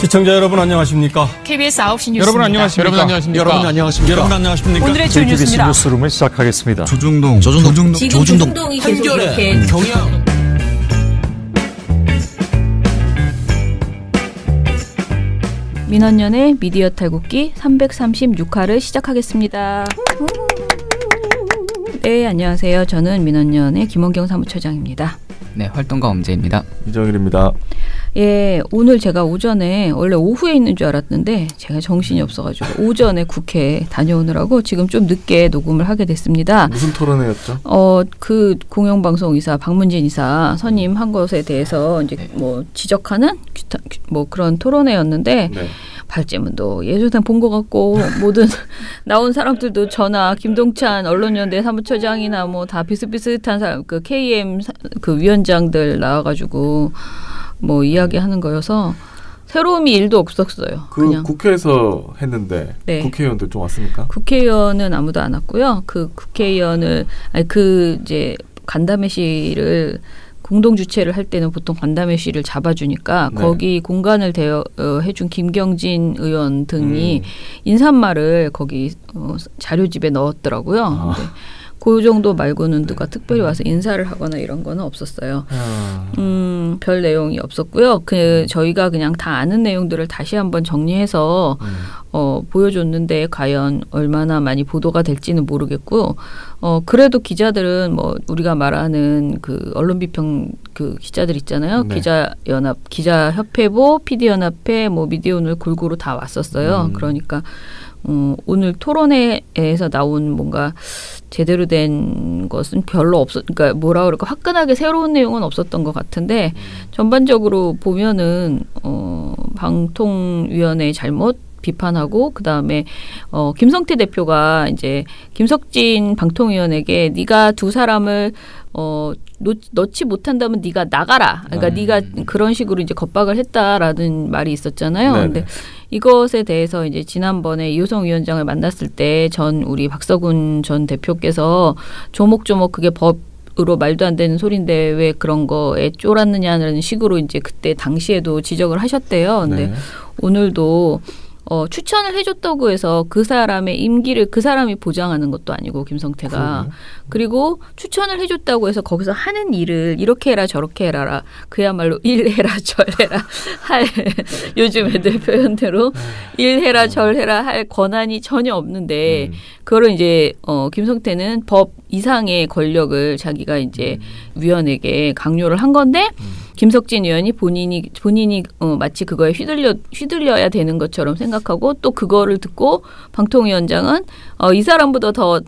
시청자 여러분 안녕하십니까? KBS 9시 뉴스 여러분 안녕하십니까? 여러분 안녕하십니까? 여러분 안녕하십니까? 여러분 안녕하십니까? 오늘의 주 뉴스입니다. 뉴스룸을 시작하겠습니다. 조중동이 계속 이렇게 경향. 민원연의 미디어 탈곡기 336화를 시작하겠습니다. 네, 안녕하세요. 저는 민원연의 김원경 사무처장입니다. 네, 활동가 엄재입니다. 이정일입니다. 예, 오늘 제가 오전에 원래 오후에 있는 줄 알았는데 제가 정신이 없어가지고 오전에 국회에 다녀오느라고 지금 좀 늦게 녹음을 하게 됐습니다. 무슨 토론회였죠? 그 공영방송 이사 박문진 이사 선임한 것에 대해서 이제 뭐 지적하는 뭐 그런 토론회였는데 네. 발제문도 예전에 본 것 같고 모든 나온 사람들도 저나 김동찬 언론연대 사무처장이나 뭐 다 비슷비슷한 사람 그 KM 그 위원장들 나와가지고 뭐 이야기하는 거여서 새로움이 1도 없었어요. 그냥 국회에서 했는데 네. 국회의원들 좀 왔습니까? 국회의원은 아무도 안 왔고요. 그 국회의원을 이제 간담회실을 공동 주최를 할 때는 보통 간담회실을 잡아주니까 네. 거기 공간을 해준 김경진 의원 등이 인사말을 거기 자료집에 넣었더라고요. 근데 그 정도 말고는 누가 특별히 와서 인사를 하거나 이런 거는 없었어요. 별 내용이 없었고요. 저희가 그냥 다 아는 내용들을 다시 한번 정리해서 보여줬는데 과연 얼마나 많이 보도가 될지는 모르겠고, 그래도 기자들은 뭐 우리가 말하는 그 언론비평 그 기자들 있잖아요. 네. 기자연합, 기자협회보, PD연합회, 뭐 미디어오늘 골고루 다 왔었어요. 그러니까 오늘 토론회에서 나온 뭔가 제대로 된 것은 별로 그러니까 뭐라 그럴까 화끈하게 새로운 내용은 없었던 것 같은데 전반적으로 보면은 방통위원회의 잘못 비판하고 그다음에 김성태 대표가 이제 김석진 방통위원에게 네가 두 사람을 넣지 못한다면 네가 나가라. 그러니까 네가 그런 식으로 이제 겁박을 했다라는 말이 있었잖아요. 그런데 이것에 대해서 이제 지난번에 이호성 위원장을 만났을 때 우리 박서군 전 대표께서 조목조목 그게 법으로 말도 안 되는 소리인데 왜 그런 거에 쫄았느냐는 식으로 이제 그때 당시에도 지적을 하셨대요. 근데 오늘도 추천을 해줬다고 해서 그 사람의 임기를 그 사람이 보장하는 것도 아니고 김성태가 그리고 추천을 해줬다고 해서 거기서 하는 일을 이렇게 해라 저렇게 해라 그야말로 일해라 절해라 할 요즘 애들 표현대로 일해라 절해라 할 권한이 전혀 없는데 그거를 이제 김성태는 법 이상의 권력을 자기가 이제 위원에게 강요를 한 건데 김석진 의원이 본인이 마치 그거에 휘둘려야 되는 것처럼 생각하고 또 그거를 듣고 방통위원장은 이 사람보다 더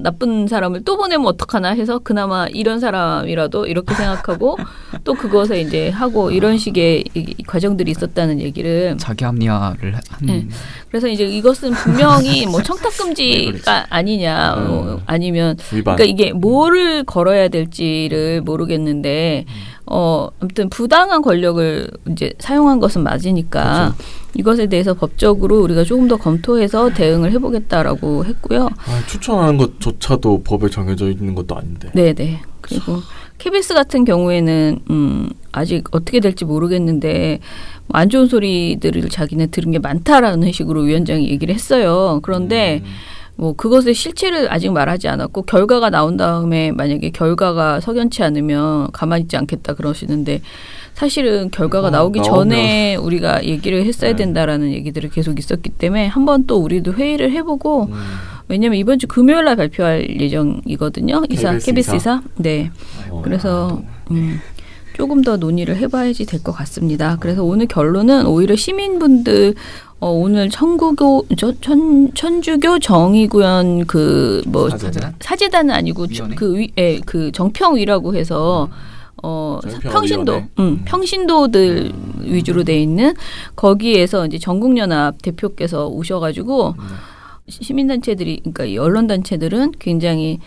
나쁜 사람을 또 보내면 어떡하나 해서 그나마 이런 사람이라도 이렇게 생각하고 또 그것에 이제 하고 이런 식의 과정들이 있었다는 얘기를 자기 합리화를 하는. 그래서 이제 이것은 분명히 뭐 청탁금지가 아니냐 아니면 그러니까 이게 뭐를 걸어야 될지를 모르겠는데 아무튼 부당한 권력을 이제 사용한 것은 맞으니까 그렇죠. 이것에 대해서 법적으로 우리가 조금 더 검토해서 대응을 해보겠다라고 했고요. 추천하는 것조차도 법에 정해져 있는 것도 아닌데. 네네. 그리고 KBS 같은 경우에는 아직 어떻게 될지 모르겠는데 안 좋은 소리들을 자기네 들은 게 많다라는 식으로 위원장이 얘기를 했어요. 그런데 뭐 그것의 실체를 아직 말하지 않았고 결과가 나온 다음에 만약에 결과가 석연치 않으면 가만히 있지 않겠다 그러시는데 사실은 결과가 나오기 전에 우리가 얘기를 했어야 된다라는 얘기들이 계속 있었기 때문에 한번 또 우리도 회의를 해보고 왜냐하면 이번 주 금요일 날 발표할 예정이거든요. KBS 이사. 네. 그래서 조금 더 논의를 해봐야지 될 것 같습니다. 그래서 오늘 결론은 오히려 시민분들 오늘 천주교 정의구현 사제단은 아니고 그 정평위라고 해서 평신도들 위주로 돼 있는 거기에서 이제 전국연합 대표께서 오셔가지고 시민단체들이 그러니까 언론단체들은 굉장히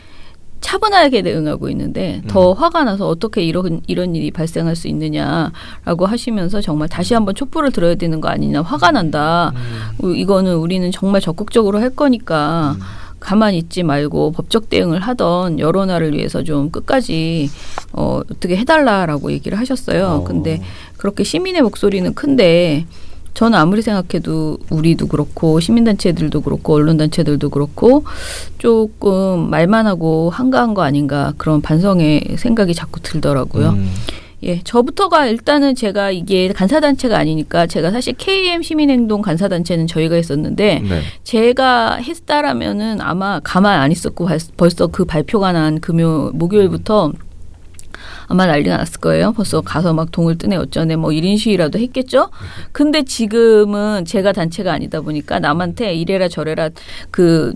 차분하게 대응하고 있는데 더 화가 나서 어떻게 이런 일이 발생할 수 있느냐라고 하시면서 정말 다시 한번 촛불을 들어야 되는 거 아니냐 화가 난다. 이거는 우리는 정말 적극적으로 할 거니까 가만히 있지 말고 법적 대응을 하던 여론화를 위해서 좀 끝까지 어떻게 해달라라고 얘기를 하셨어요. 근데 그렇게 시민의 목소리는 큰데 저는 아무리 생각해도 우리도 그렇고 시민단체들도 그렇고 언론단체들도 그렇고 조금 말만 하고 한가한 거 아닌가 그런 반성의 생각이 자꾸 들더라고요. 예, 저부터가 일단은 제가 이게 간사단체가 아니니까 제가 사실 KM 시민행동 간사단체는 저희가 했었는데 네. 제가 했다라면은 아마 가만 안 있었고 벌써 그 발표가 난 목요일부터 아마 난리가 났을 거예요. 벌써 가서 막 동을 뜨네 어쩌네 뭐 1인 시위라도 했겠죠. 근데 지금은 제가 단체가 아니다 보니까 남한테 이래라 저래라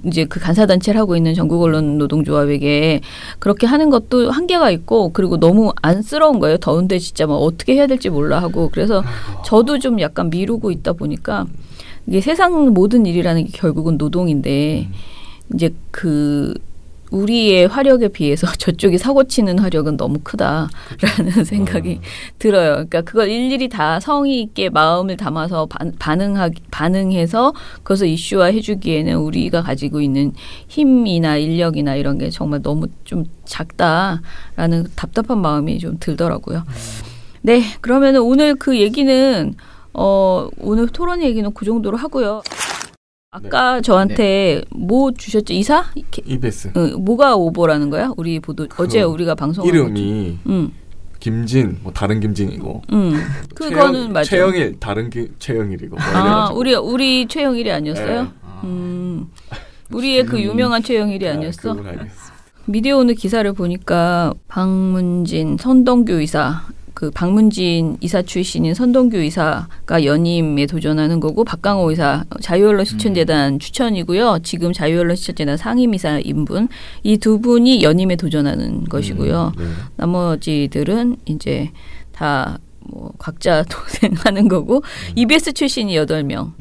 이제 그 간사단체를 하고 있는 전국언론노동조합에게 그렇게 하는 것도 한계가 있고 그리고 너무 안쓰러운 거예요. 더운데 진짜 뭐 어떻게 해야 될지 몰라 하고 그래서 저도 좀 약간 미루고 있다 보니까 이게 세상 모든 일이라는 게 결국은 노동인데 이제 우리의 화력에 비해서 저쪽이 사고치는 화력은 너무 크다라는 생각이 들어요. 그러니까 그걸 일일이 다 성의 있게 마음을 담아서 반응해서 그것을 이슈화 해주기에는 우리가 가지고 있는 힘이나 인력이나 이런 게 정말 너무 좀 작다라는 답답한 마음이 좀 들더라고요. 네, 그러면 오늘 그 얘기는 오늘 토론 얘기는 그 정도로 하고요. 아까 저한테 뭐 주셨죠? 이사? EBS. 뭐가 오보라는 거야? 우리 보도 어제 우리가 방송한 이름이 김진 뭐 다른 김진이고. 그거는 맞죠. 최영일 다른 최영일이고. 우리 최영일이 아니었어요? 네. 우리의 그 유명한 최영일이 아니었어? 그건 알겠어. 미디어 오늘 기사를 보니까 박문진 선동규 이사 그 박문진 이사 출신인 선동규 이사가 연임에 도전하는 거고 박강호 이사 자유언론실천재단 추천이고요. 지금 자유언론실천재단 상임이사 인분 이 두 분이 연임에 도전하는 것이고요. 네. 나머지들은 이제 다 뭐 각자 도생하는 거고 EBS 출신이 8명.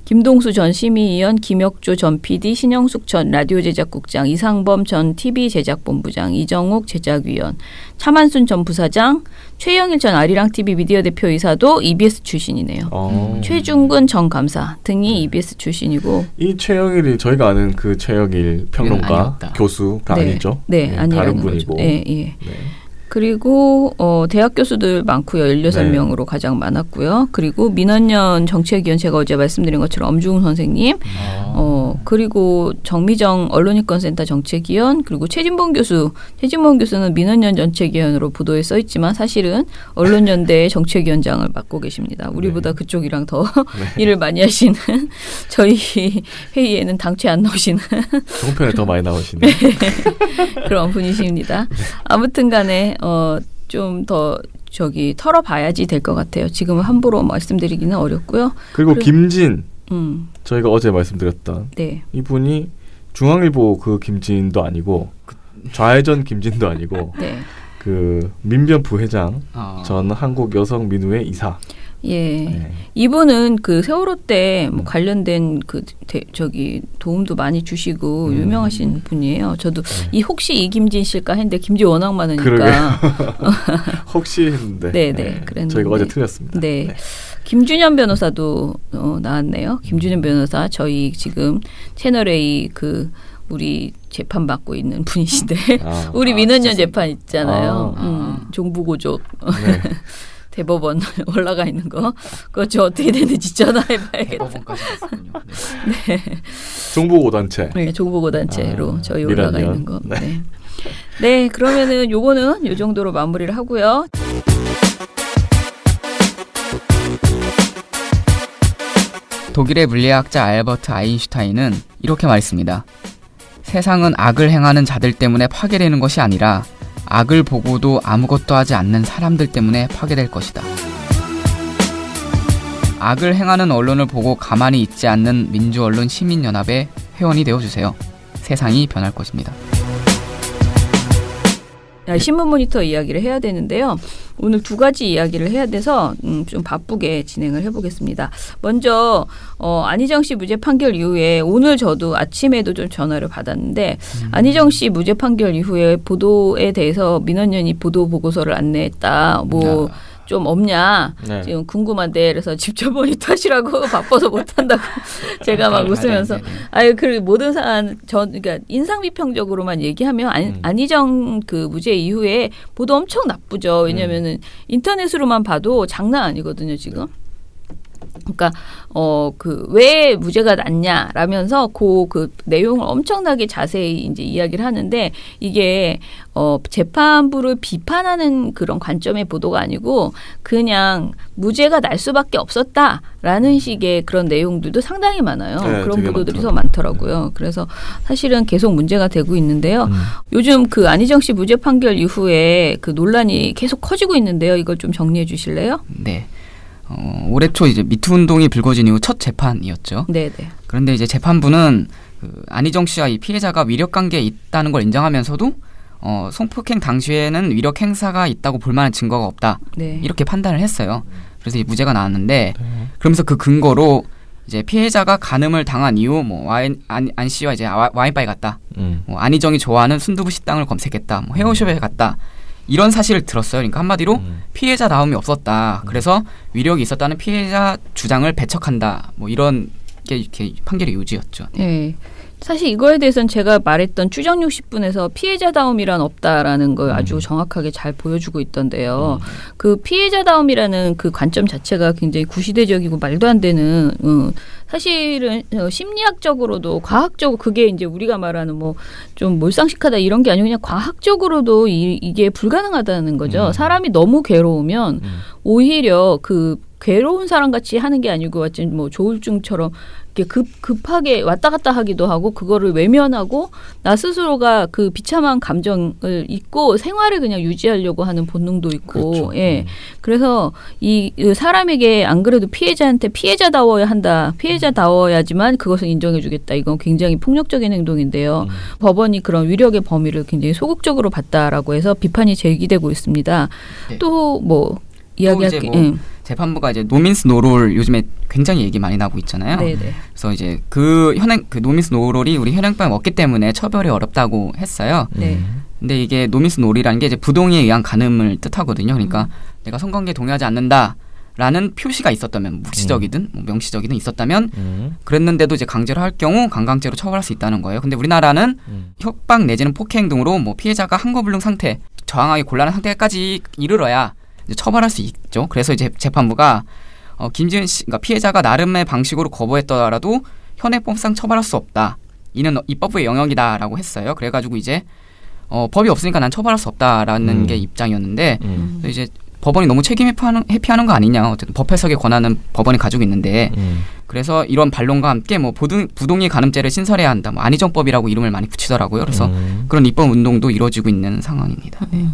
김동수 전 심의위원, 김혁조 전 PD, 신영숙 전 라디오 제작국장, 이상범 전 TV 제작본부장, 이정옥 제작위원, 차만순 전 부사장, 최영일 전 아리랑 TV 미디어 대표이사도 EBS 출신이네요. 최중근 전 감사 등이 EBS 출신이고 이 최영일이 저희가 아는 그 최영일 평론가 교수가 아니죠? 네, 다른 분이고. 네. 그리고 대학 교수들 많고요. 16명으로 네. 가장 많았고요. 그리고 민원연 정책위원 제가 어제 말씀드린 것처럼 엄중훈 선생님 그리고 정미정 언론인권센터 정책위원 그리고 최진봉 교수는 민원연 정책위원으로 보도에 써 있지만 사실은 언론연대의 정책위원장을 맡고 계십니다. 우리보다 네. 그쪽이랑 더 네. 일을 많이 하시는 저희 회의에는 당최 안 나오시는 종편에 더 많이 나오시는 그런 분이십니다. 아무튼 간에 좀 더 털어봐야지 될 것 같아요. 지금은 함부로 말씀드리기는 어렵고요. 그리고 김진 저희가 어제 말씀드렸던 네. 이분이 중앙일보 그 김진도 아니고 좌회전 김진도 아니고 네. 그 민변 부회장 전 한국여성민우회 이사. 예, 네. 이분은 그 세월호 때 뭐 관련된 도움도 많이 주시고 유명하신 분이에요. 저도 혹시 이김진 씨일까 했는데 김진 워낙 많으니까 혹시 했는데 네네 그랬는데 저희가 어제 틀렸습니다. 네. 김준현 변호사도 나왔네요. 김준현 변호사 저희 지금 채널A 우리 재판 받고 있는 분이신데 우리 민원연 재판 있잖아요. 종부고족. 네. 대법원 올라가 있는 거. 그거 어떻게 되는지 전화해봐야겠다. 대법원까지 갔군요. 네. 종부고단체. 네, 종부고단체로 저희 올라가 있는 거. 네. 네, 그러면은 요거는 요 정도로 마무리를 하고요. 독일의 물리학자 알버트 아인슈타인은 이렇게 말했습니다. 세상은 악을 행하는 자들 때문에 파괴되는 것이 아니라 악을 보고도 아무것도 하지 않는 사람들 때문에 파괴될 것이다. 악을 행하는 언론을 보고 가만히 있지 않는 민주언론 시민연합의 회원이 되어주세요. 세상이 변할 것입니다. 신문 모니터 이야기를 해야 되는데요. 오늘 2가지 이야기를 해야 돼서 좀 바쁘게 진행을 해보겠습니다. 먼저 안희정 씨 무죄 판결 이후에 오늘 저도 아침에도 좀 전화를 받았는데 안희정 씨 무죄 판결 이후에 보도에 대해서 민원연이 보도 보고서를 안내했다. 좀 없냐 네. 지금 궁금한데 그래서 직접 모니터 하시라고 바빠서 못한다고 제가 막 웃으면서 그 모든 사안 그러니까 인상 비평적으로만 얘기하면 안희정 그 무죄 이후에 보도 엄청 나쁘죠. 왜냐면은 인터넷으로만 봐도 장난 아니거든요 지금. 그러니까 왜 무죄가 났냐라면서 그 내용을 엄청나게 자세히 이제 이야기를 하는데 이게 재판부를 비판하는 그런 관점의 보도가 아니고 그냥 무죄가 날 수밖에 없었다라는 식의 그런 내용들도 상당히 많아요. 네, 그런 보도들이 더 많더라고요. 많더라고요. 그래서 사실은 계속 문제가 되고 있는데요. 요즘 그 안희정 씨 무죄 판결 이후에 그 논란이 계속 커지고 있는데요. 이걸 좀 정리해 주실래요? 네. 올해 초 이제 미투 운동이 불거진 이후 첫 재판이었죠. 네네. 그런데 이제 재판부는 그 안희정 씨와 이 피해자가 위력 관계에 있다는 걸 인정하면서도 성폭행 당시에는 위력 행사가 있다고 볼 만한 증거가 없다. 네. 이렇게 판단을 했어요. 그래서 이 무죄가 나왔는데 그러면서 그 근거로 이제 피해자가 간음을 당한 이후 뭐 안 씨와 이제 와인바에 갔다. 뭐 안희정이 좋아하는 순두부 식당을 검색했다. 뭐 헤어숍에 갔다. 이런 사실을 들었어요. 그러니까 한마디로 피해자 다움이 없었다. 그래서 위력이 있었다는 피해자 주장을 배척한다. 뭐 이런 게 이렇게 판결의 요지였죠. 네. 사실 이거에 대해서는 제가 말했던 추정 60분에서 피해자다움이란 없다라는 걸 아주 정확하게 잘 보여주고 있던데요. 그 피해자다움이라는 그 관점 자체가 굉장히 구시대적이고 말도 안 되는 사실은 심리학적으로도 과학적으로 그게 이제 우리가 말하는 뭐 좀 몰상식하다 이런 게 아니고 그냥 과학적으로도 이게 불가능하다는 거죠. 사람이 너무 괴로우면 오히려 그 괴로운 사람 같이 하는 게 아니고 완전 뭐 조울증처럼 이렇게 급하게 왔다 갔다 하기도 하고 그거를 외면하고 나 스스로가 그 비참한 감정을 잊고 생활을 그냥 유지하려고 하는 본능도 있고 그렇죠. 예. 그래서 이 사람에게 안 그래도 피해자한테 피해자다워야 한다. 피해자다워야지만 그것을 인정해 주겠다. 이건 굉장히 폭력적인 행동인데요. 법원이 그런 위력의 범위를 굉장히 소극적으로 봤다라고 해서 비판이 제기되고 있습니다. 네. 또 뭐 이야기할 게 재판부가 이제 노민스 노롤 요즘에 굉장히 얘기 많이 나고 있잖아요. 네네. 그래서 이제 그 노민스 노롤이 우리 현행법에 없기 때문에 처벌이 어렵다고 했어요. 네. 근데 이게 노민스 노롤이라는 게 이제 부동의에 의한 간음을 뜻하거든요. 그러니까 내가 성관계에 동의하지 않는다라는 표시가 있었다면 묵시적이든 뭐 명시적이든 있었다면 그랬는데도 이제 강제로 할 경우 강강죄로 처벌할 수 있다는 거예요. 근데 우리나라는 협박 내지는 폭행 등으로 뭐 피해자가 한거불능 상태, 저항하기 곤란한 상태까지 이르러야 이제 처벌할 수 있죠. 그래서 이제 재판부가 김지은 씨, 그러니까 피해자가 나름의 방식으로 거부했더라도 현행법상 처벌할 수 없다. 이는 입법부의 영역이다라고 했어요. 그래가지고 이제 법이 없으니까 난 처벌할 수 없다라는 게 입장이었는데 이제 법원이 너무 책임 회피하는 거 아니냐. 어쨌든 법 해석의 권한은 법원이 가지고 있는데 그래서 이런 반론과 함께 뭐 부동의 간음죄를 신설해야 한다. 뭐 안희정법이라고 이름을 많이 붙이더라고요. 그래서 그런 입법 운동도 이루어지고 있는 상황입니다. 네.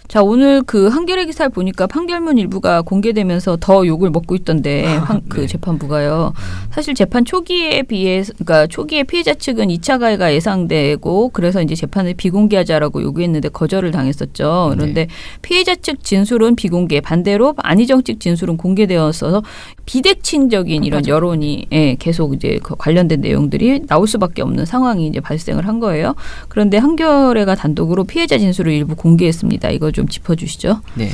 자, 오늘 그 한겨레 기사를 보니까 판결문 일부가 공개되면서 더 욕을 먹고 있던데, 그 재판부가요. 사실 재판 초기에 비해서, 그러니까 초기에 피해자 측은 2차 가해가 예상되고, 그래서 이제 재판을 비공개하자라고 요구했는데 거절을 당했었죠. 그런데 피해자 측 진술은 비공개, 반대로 안희정 측 진술은 공개되었어서 비대칭적인 이런 여론이 계속 이제 관련된 내용들이 나올 수밖에 없는 상황이 이제 발생을 한 거예요. 그런데 한겨레가 단독으로 피해자 진술을 일부 공개했습니다. 이거 좀 짚어주시죠. 네.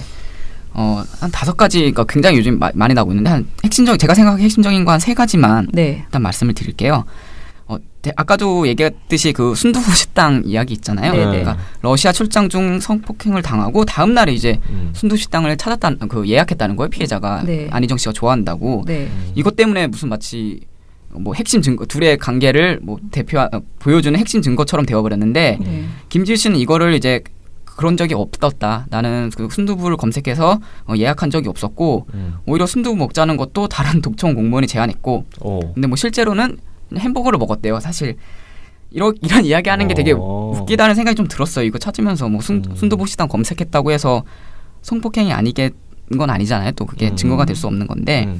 한 5가지가 굉장히 요즘 많이 나오고 있는데 제가 생각하기 핵심적인 거 한 3가지만 일단 말씀을 드릴게요. 아까도 얘기했듯이 그 순두부 식당 이야기 있잖아요. 그러니까 러시아 출장 중 성폭행을 당하고 다음 날에 이제 순두부 식당을 예약했다는 거예요. 피해자가 안희정 씨가 좋아한다고. 이것 때문에 무슨 마치 뭐 핵심 증거 둘의 관계를 뭐 보여주는 핵심 증거처럼 되어버렸는데 김지우 씨는 이거를 이제 그런 적이 없었다. 나는 그 순두부를 검색해서 예약한 적이 없었고 오히려 순두부 먹자는 것도 다른 독청 공무원이 제안했고 근데 뭐 실제로는 햄버거를 먹었대요. 사실 이런 이야기하는 게 되게 웃기다는 생각이 좀 들었어요. 이거 찾으면서 뭐 순두부 식당 검색했다고 해서 성폭행이 아니게 건 아니잖아요. 또 그게 증거가 될 수 없는 건데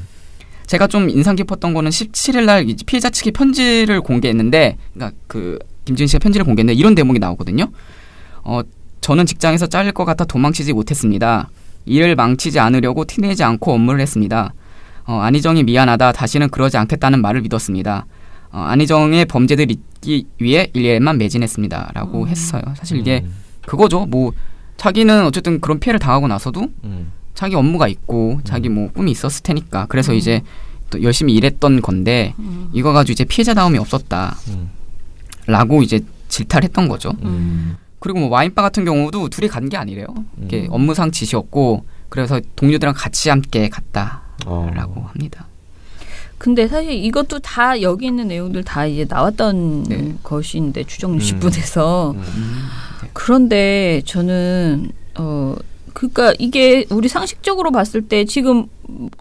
제가 좀 인상 깊었던 거는 17일 날 피해자 측이 편지를 공개했는데 그러니까 그 김지은 씨가 편지를 공개했는데 이런 대목이 나오거든요. 저는 직장에서 잘릴 것 같아 도망치지 못했습니다. 일을 망치지 않으려고 티내지 않고 업무를 했습니다. 안희정이 미안하다. 다시는 그러지 않겠다는 말을 믿었습니다. 안희정의 범죄들 잊기 위해 일에만 매진했습니다. 라고 했어요. 사실 이게 그거죠. 뭐 자기는 어쨌든 그런 피해를 당하고 나서도 자기 업무가 있고 자기 뭐 꿈이 있었을 테니까 그래서 이제 또 열심히 일했던 건데 이거 가지고 이제 피해자다움이 없었다. 라고 이제 질타를 했던 거죠. 그리고 뭐 와인바 같은 경우도 둘이 간 게 아니래요. 이게 업무상 지시였고 그래서 동료들이랑 같이 함께 갔다라고 합니다. 근데 사실 이것도 다 여기 있는 내용들 다 이제 나왔던 것인데 추정 60분에서 그런데 저는 그러니까 이게 우리 상식적으로 봤을 때 지금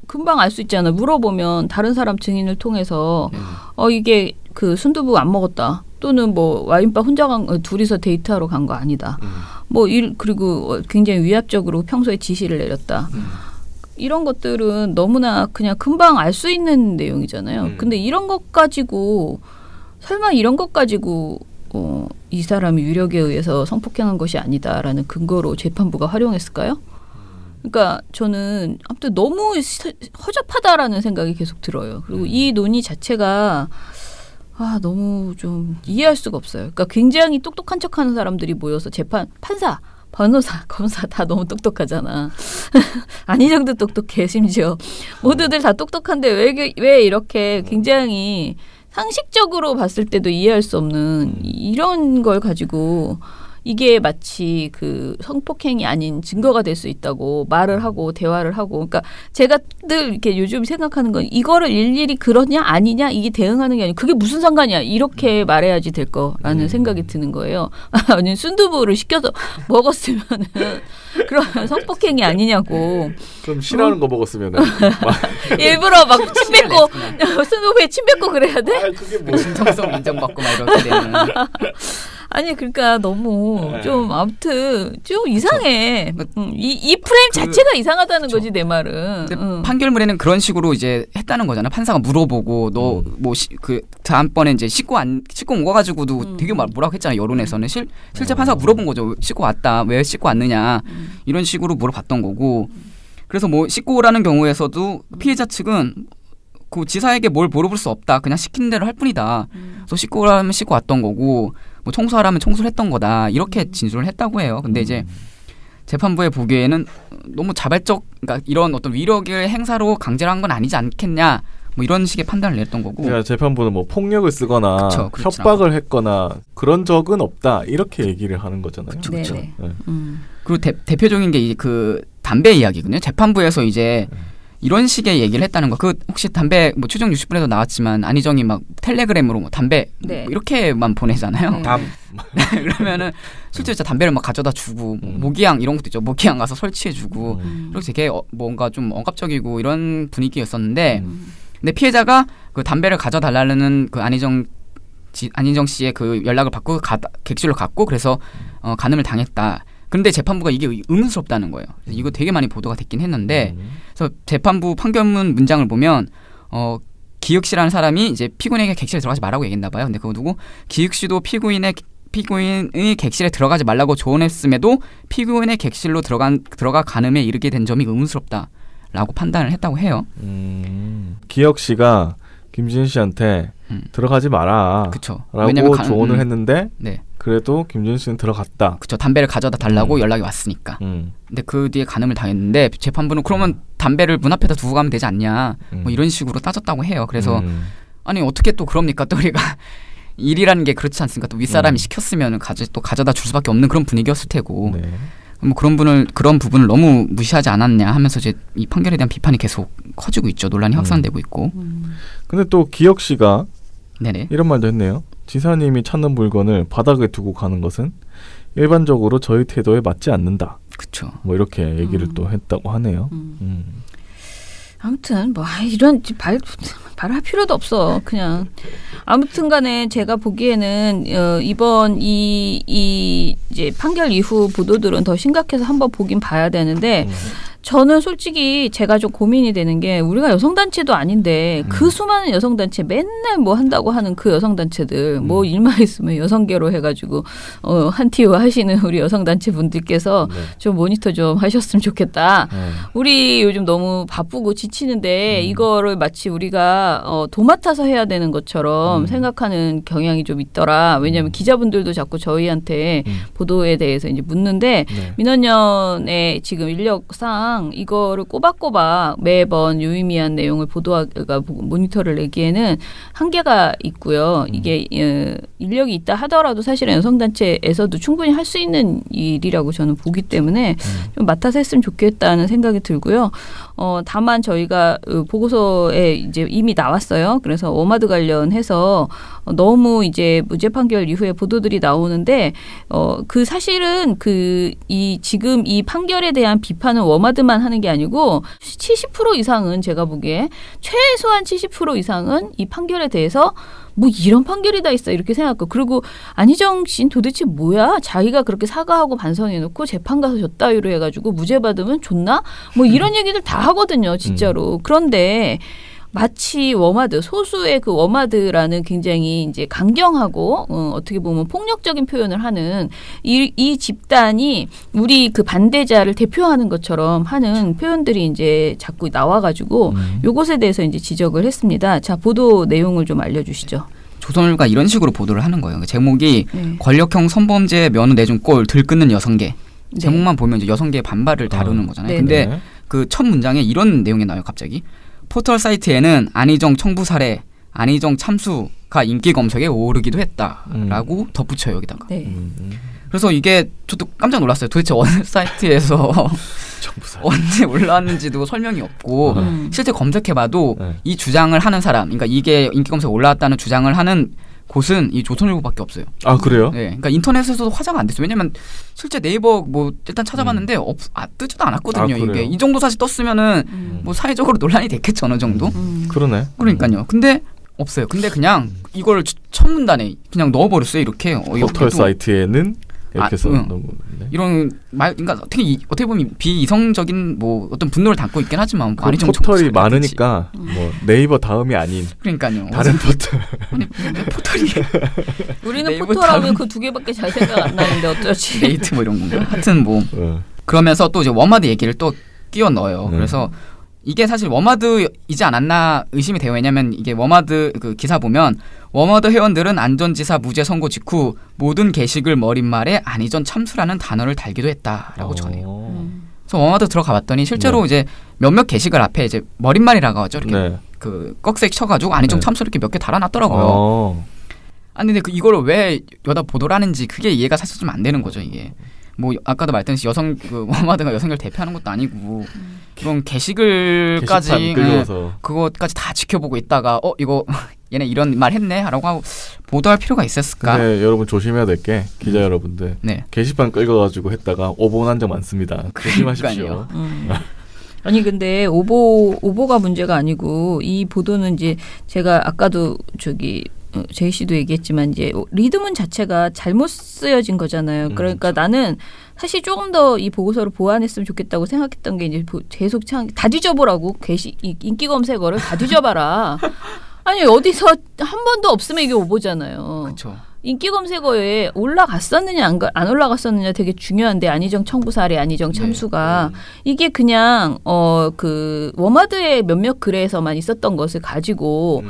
금방 알 수 있잖아. 물어보면 다른 사람 증인을 통해서 이게 그 순두부 안 먹었다. 또는 뭐 와인바 혼자 둘이서 데이트하러 간 거 아니다. 그리고 굉장히 위압적으로 평소에 지시를 내렸다. 이런 것들은 너무나 그냥 금방 알 수 있는 내용이잖아요. 근데 이런 것 가지고 설마 이런 것 가지고 이 사람이 유력에 의해서 성폭행한 것이 아니다라는 근거로 재판부가 활용했을까요? 그러니까 저는 아무튼 너무 허접하다라는 생각이 계속 들어요. 그리고 이 논의 자체가 너무 좀 이해할 수가 없어요. 그러니까 굉장히 똑똑한 척하는 사람들이 모여서 판사, 변호사, 검사 다 너무 똑똑하잖아. 안희정도 똑똑해 심지어. 모두들 다 똑똑한데 왜 이렇게 굉장히 상식적으로 봤을 때도 이해할 수 없는 이런 걸 가지고 이게 마치 그 성폭행이 아닌 증거가 될 수 있다고 말을 하고 대화를 하고 그러니까 제가 늘 이렇게 요즘 생각하는 건 이거를 일일이 그러냐 아니냐 이게 대응하는 게 아니고 그게 무슨 상관이야 이렇게 말해야지 될 거라는 생각이 드는 거예요. 아니 순두부를 시켜서 먹었으면은 그런 성폭행이 아니냐고. 그럼 싫어하는 거 먹었으면은 일부러 막 침 뱉고 순두부에 침 뱉고 그래야 돼? 그게 뭐 진정성 인정받고 막 이렇게 되는. 아니 그러니까 너무 좀 아무튼 좀 이상해. 이 프레임 자체가 이상하다는 거지 내 말은. 판결문에는 그런 식으로 이제 했다는 거잖아. 판사가 물어보고 너 뭐 그 다음번에 이제 씻고 온 거 가지고도 되게 뭐라고 했잖아. 여론에서는 실제 판사가 물어본 거죠. 씻고 왔다. 왜 씻고 왔느냐. 이런 식으로 물어봤던 거고. 그래서 뭐 씻고 오라는 경우에서도 피해자 측은 그 지사에게 뭘 물어볼 수 없다. 그냥 시킨 대로 할 뿐이다. 그래서 씻고 오라면 씻고 왔던 거고 뭐 청소하라면 청소를 했던 거다. 이렇게 진술을 했다고 해요. 근데 이제 재판부에 보기에는 너무 자발적 그러니까 이런 어떤 위력의 행사로 강제를 한 건 아니지 않겠냐. 뭐 이런 식의 판단을 냈던 거고. 그러니까 재판부는 뭐 폭력을 쓰거나 협박을 했거나 그런 적은 없다. 이렇게 얘기를 하는 거잖아요. 그렇죠. 네. 그리고 대표적인 게 그 담배 이야기거든요. 재판부에서 이제 이런 식의 얘기를 했다는 거. 그 혹시 담배 뭐 추정 60분에도 나왔지만 안희정이 막 텔레그램으로 뭐 담배 뭐 이렇게만 보내잖아요. 그러면은 실제로 진짜 담배를 막 가져다 주고 모기향 이런 것도 있죠. 모기향 가서 설치해주고 이렇게 되게 뭔가 좀 억압적이고 이런 분위기였었는데, 근데 피해자가 그 담배를 가져달라는 그 안희정 씨의 그 연락을 받고 객실로 갔고 그래서 간음을 당했다. 그런데 재판부가 이게 의문스럽다는 거예요. 이거 되게 많이 보도가 됐긴 했는데, 그래서 재판부 판결문 문장을 보면 기욱 씨라는 사람이 이제 피고인에게 객실에 들어가지 말라고 얘기했나 봐요. 근데 그거 누구? 기욱 씨도 피고인의 객실에 들어가지 말라고 조언했음에도 피고인의 객실로 들어가 간음에 이르게 된 점이 의문스럽다라고 판단을 했다고 해요. 기혁 씨가 김진 씨한테 들어가지 마라. 그쵸. 라고 조언을 했는데 그래도 김진 씨는 들어갔다. 그쵸. 담배를 가져다 달라고 연락이 왔으니까. 근데 그 뒤에 간음을 당했는데 재판부는 그러면 담배를 문 앞에다 두고 가면 되지 않냐. 뭐 이런 식으로 따졌다고 해요. 그래서 아니 어떻게 또 그럽니까? 또 우리가 일이라는 게 그렇지 않습니까? 또 윗사람이 시켰으면 또 가져다 줄 수밖에 없는 그런 분위기였을 테고. 뭐 그런 부분을 너무 무시하지 않았냐 하면서 이제 이 판결에 대한 비판이 계속 커지고 있죠. 논란이 확산되고 있고. 근데 또 기혁 씨가 네네. 이런 말도 했네요. 지사님이 찾는 물건을 바닥에 두고 가는 것은 일반적으로 저희 태도에 맞지 않는다. 그렇죠. 뭐 이렇게 얘기를 또 했다고 하네요. 아무튼 뭐 이런 말할 필요도 없어. 그냥 아무튼간에 제가 보기에는 이번 이 이제 판결 이후 보도들은 더 심각해서 한번 보긴 봐야 되는데. 저는 솔직히 제가 좀 고민이 되는 게 우리가 여성단체도 아닌데 그 수많은 여성단체 맨날 뭐 한다고 하는 그 여성단체들 뭐 일만 있으면 여성계로 해가지고 한티오 하시는 우리 여성단체 분들께서 좀 모니터 좀 하셨으면 좋겠다. 우리 요즘 너무 바쁘고 지치는데 이거를 마치 우리가 도맡아서 해야 되는 것처럼 생각하는 경향이 좀 있더라. 왜냐하면 기자분들도 자꾸 저희한테 보도에 대해서 이제 묻는데 민원연의 지금 인력상 사실상 이거를 꼬박꼬박 매번 유의미한 내용을 모니터를 내기에는 한계가 있고요. 이게 인력이 있다 하더라도 사실은 여성단체에서도 충분히 할 수 있는 일이라고 저는 보기 때문에 좀 맡아서 했으면 좋겠다는 생각이 들고요. 다만 저희가 보고서에 이제 이미 나왔어요. 그래서 워마드 관련해서 너무 이제 무죄 판결 이후에 보도들이 나오는데 그 사실은 지금 이 판결에 대한 비판은 워마드만 하는 게 아니고 70% 이상은 제가 보기에 최소한 70% 이상은 이 판결에 대해서 뭐 이런 판결이 다 있어 이렇게 생각하고 그리고 안희정 씨는 도대체 뭐야? 자기가 그렇게 사과하고 반성해놓고 재판 가서 저 따위로 해가지고 무죄 받으면 좋나? 뭐 이런 얘기들 다 하거든요, 진짜로. 그런데 마치 워마드, 소수의 그 워마드라는 굉장히 이제 강경하고 어떻게 보면 폭력적인 표현을 하는 이 집단이 우리 그 반대자를 대표하는 것처럼 하는 표현들이 이제 자꾸 나와가지고 요것에 대해서 이제 지적을 했습니다. 자, 보도 내용을 좀 알려주시죠. 조선일보가 이런 식으로 보도를 하는 거예요. 제목이 권력형 성범죄 면허 내준 꼴 들끓는 여성계. 제목만 보면 이제 여성계의 반발을 다루는 거잖아요. 근데 그 첫 문장에 이런 내용이 나와요, 갑자기. 포털 사이트에는 안희정 청부 사례, 안희정 참수가 인기 검색에 오르기도 했다라고 덧붙여요, 여기다가. 그래서 이게 저도 깜짝 놀랐어요. 도대체 어느 사이트에서 언제 올라왔는지도 설명이 없고 실제 검색해봐도 이 주장을 하는 사람, 그러니까 이게 인기 검색에 올라왔다는 주장을 하는 곳은 이 조선일보밖에 없어요. 아, 그래요? 네, 그러니까 인터넷에서도 화제가 안 됐어요. 왜냐면 실제 네이버 뭐 일단 찾아봤는데 뜨지도 않았거든요. 이게 이 정도 사실 떴으면은 뭐 사회적으로 논란이 됐겠죠, 어느 정도. 그러네. 그러니까요. 근데 없어요. 근데 그냥 이걸 첫 문단에 그냥 넣어버렸어요. 이렇게. 포털 사이트에는 이렇게 해서 이런 말, 그러니까 어떻게 보면 비이성적인 뭐 어떤 분노를 담고 있긴 하지만 그 포털이 많으니까 뭐 네이버 다음이 아닌. 그러니까요. 다른 포털. 아니, 포털이. 우리는 포털하면 그 두 개밖에 잘 생각 안 나는데 어쩌지? 네이트 뭐 이런 건가. 하여튼 뭐 그러면서 또 이제 워마드 얘기를 또 끼워 넣어요. 그래서 이게 사실 워마드이지 않았나 의심이 돼요. 왜냐하면 이게 워마드 그 기사 보면 워마드 회원들은 안전지사 무죄 선고 직후 모든 게시글 머릿말에 안희정 참수라는 단어를 달기도 했다라고 전해요. 그래서 워마드 들어가 봤더니 실제로 이제 몇몇 게시글 앞에 이제 머릿말이라고 하죠. 이렇게 그 꺽쇠 쳐가지고 안희정 참수 이렇게 몇 개 달아놨더라고요. 아니 근데 이걸 왜 여다 보도를 하는지 그게 이해가 사실 좀 안 되는 거죠, 이게. 뭐 아까도 말했듯이 워마드가 여성을 대표하는 것도 아니고 그런 게시글까지 그것까지 다 지켜보고 있다가 이거 얘네 이런 말 했네 라고 하고 보도할 필요가 있었을까? 근데 여러분 조심해야 될 게 기자 여러분들 게시판 끌어가지고 했다가 오보한 적 많습니다. 조심하십시오. 아니 근데 오보가 문제가 아니고 이 보도는 이제 제가 아까도 제이 씨도 얘기했지만 이제 리드문 자체가 잘못 쓰여진 거잖아요. 그러니까 나는 사실 조금 더 이 보고서를 보완했으면 좋겠다고 생각했던 게 이제 계속 다 뒤져보라고 인기 검색어를 다 뒤져봐라. 아니 어디서 한 번도 없으면 이게 오보잖아요. 그렇죠. 인기 검색어에 올라갔었느냐 안 올라갔었느냐 되게 중요한데 안희정 청부 사례, 안희정 참수가 이게 그냥 그 워마드의 몇몇 글에서만 있었던 것을 가지고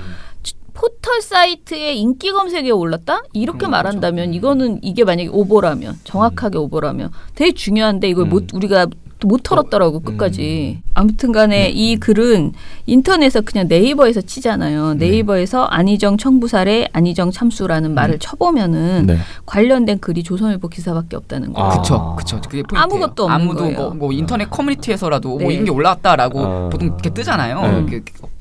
포털 사이트에 인기 검색에 올랐다? 이렇게 말한다면 이게 만약에 오보라면 정확하게 오보라면 되게 중요한데 이걸 우리가 못 털었더라고 끝까지. 아무튼 간에 이 글은 인터넷에서 그냥 네이버에서 치잖아요. 네이버에서 안희정 청부 사례, 안희정 참수라는 말을 쳐보면은 관련된 글이 조선일보 기사밖에 없다는 거예요. 그렇죠. 그게 포인트예요. 아무것도 없는 아무도 거예요. 뭐 인터넷 커뮤니티에서라도 뭐 이런 게 올라왔다라고 보통 이렇게 뜨잖아요.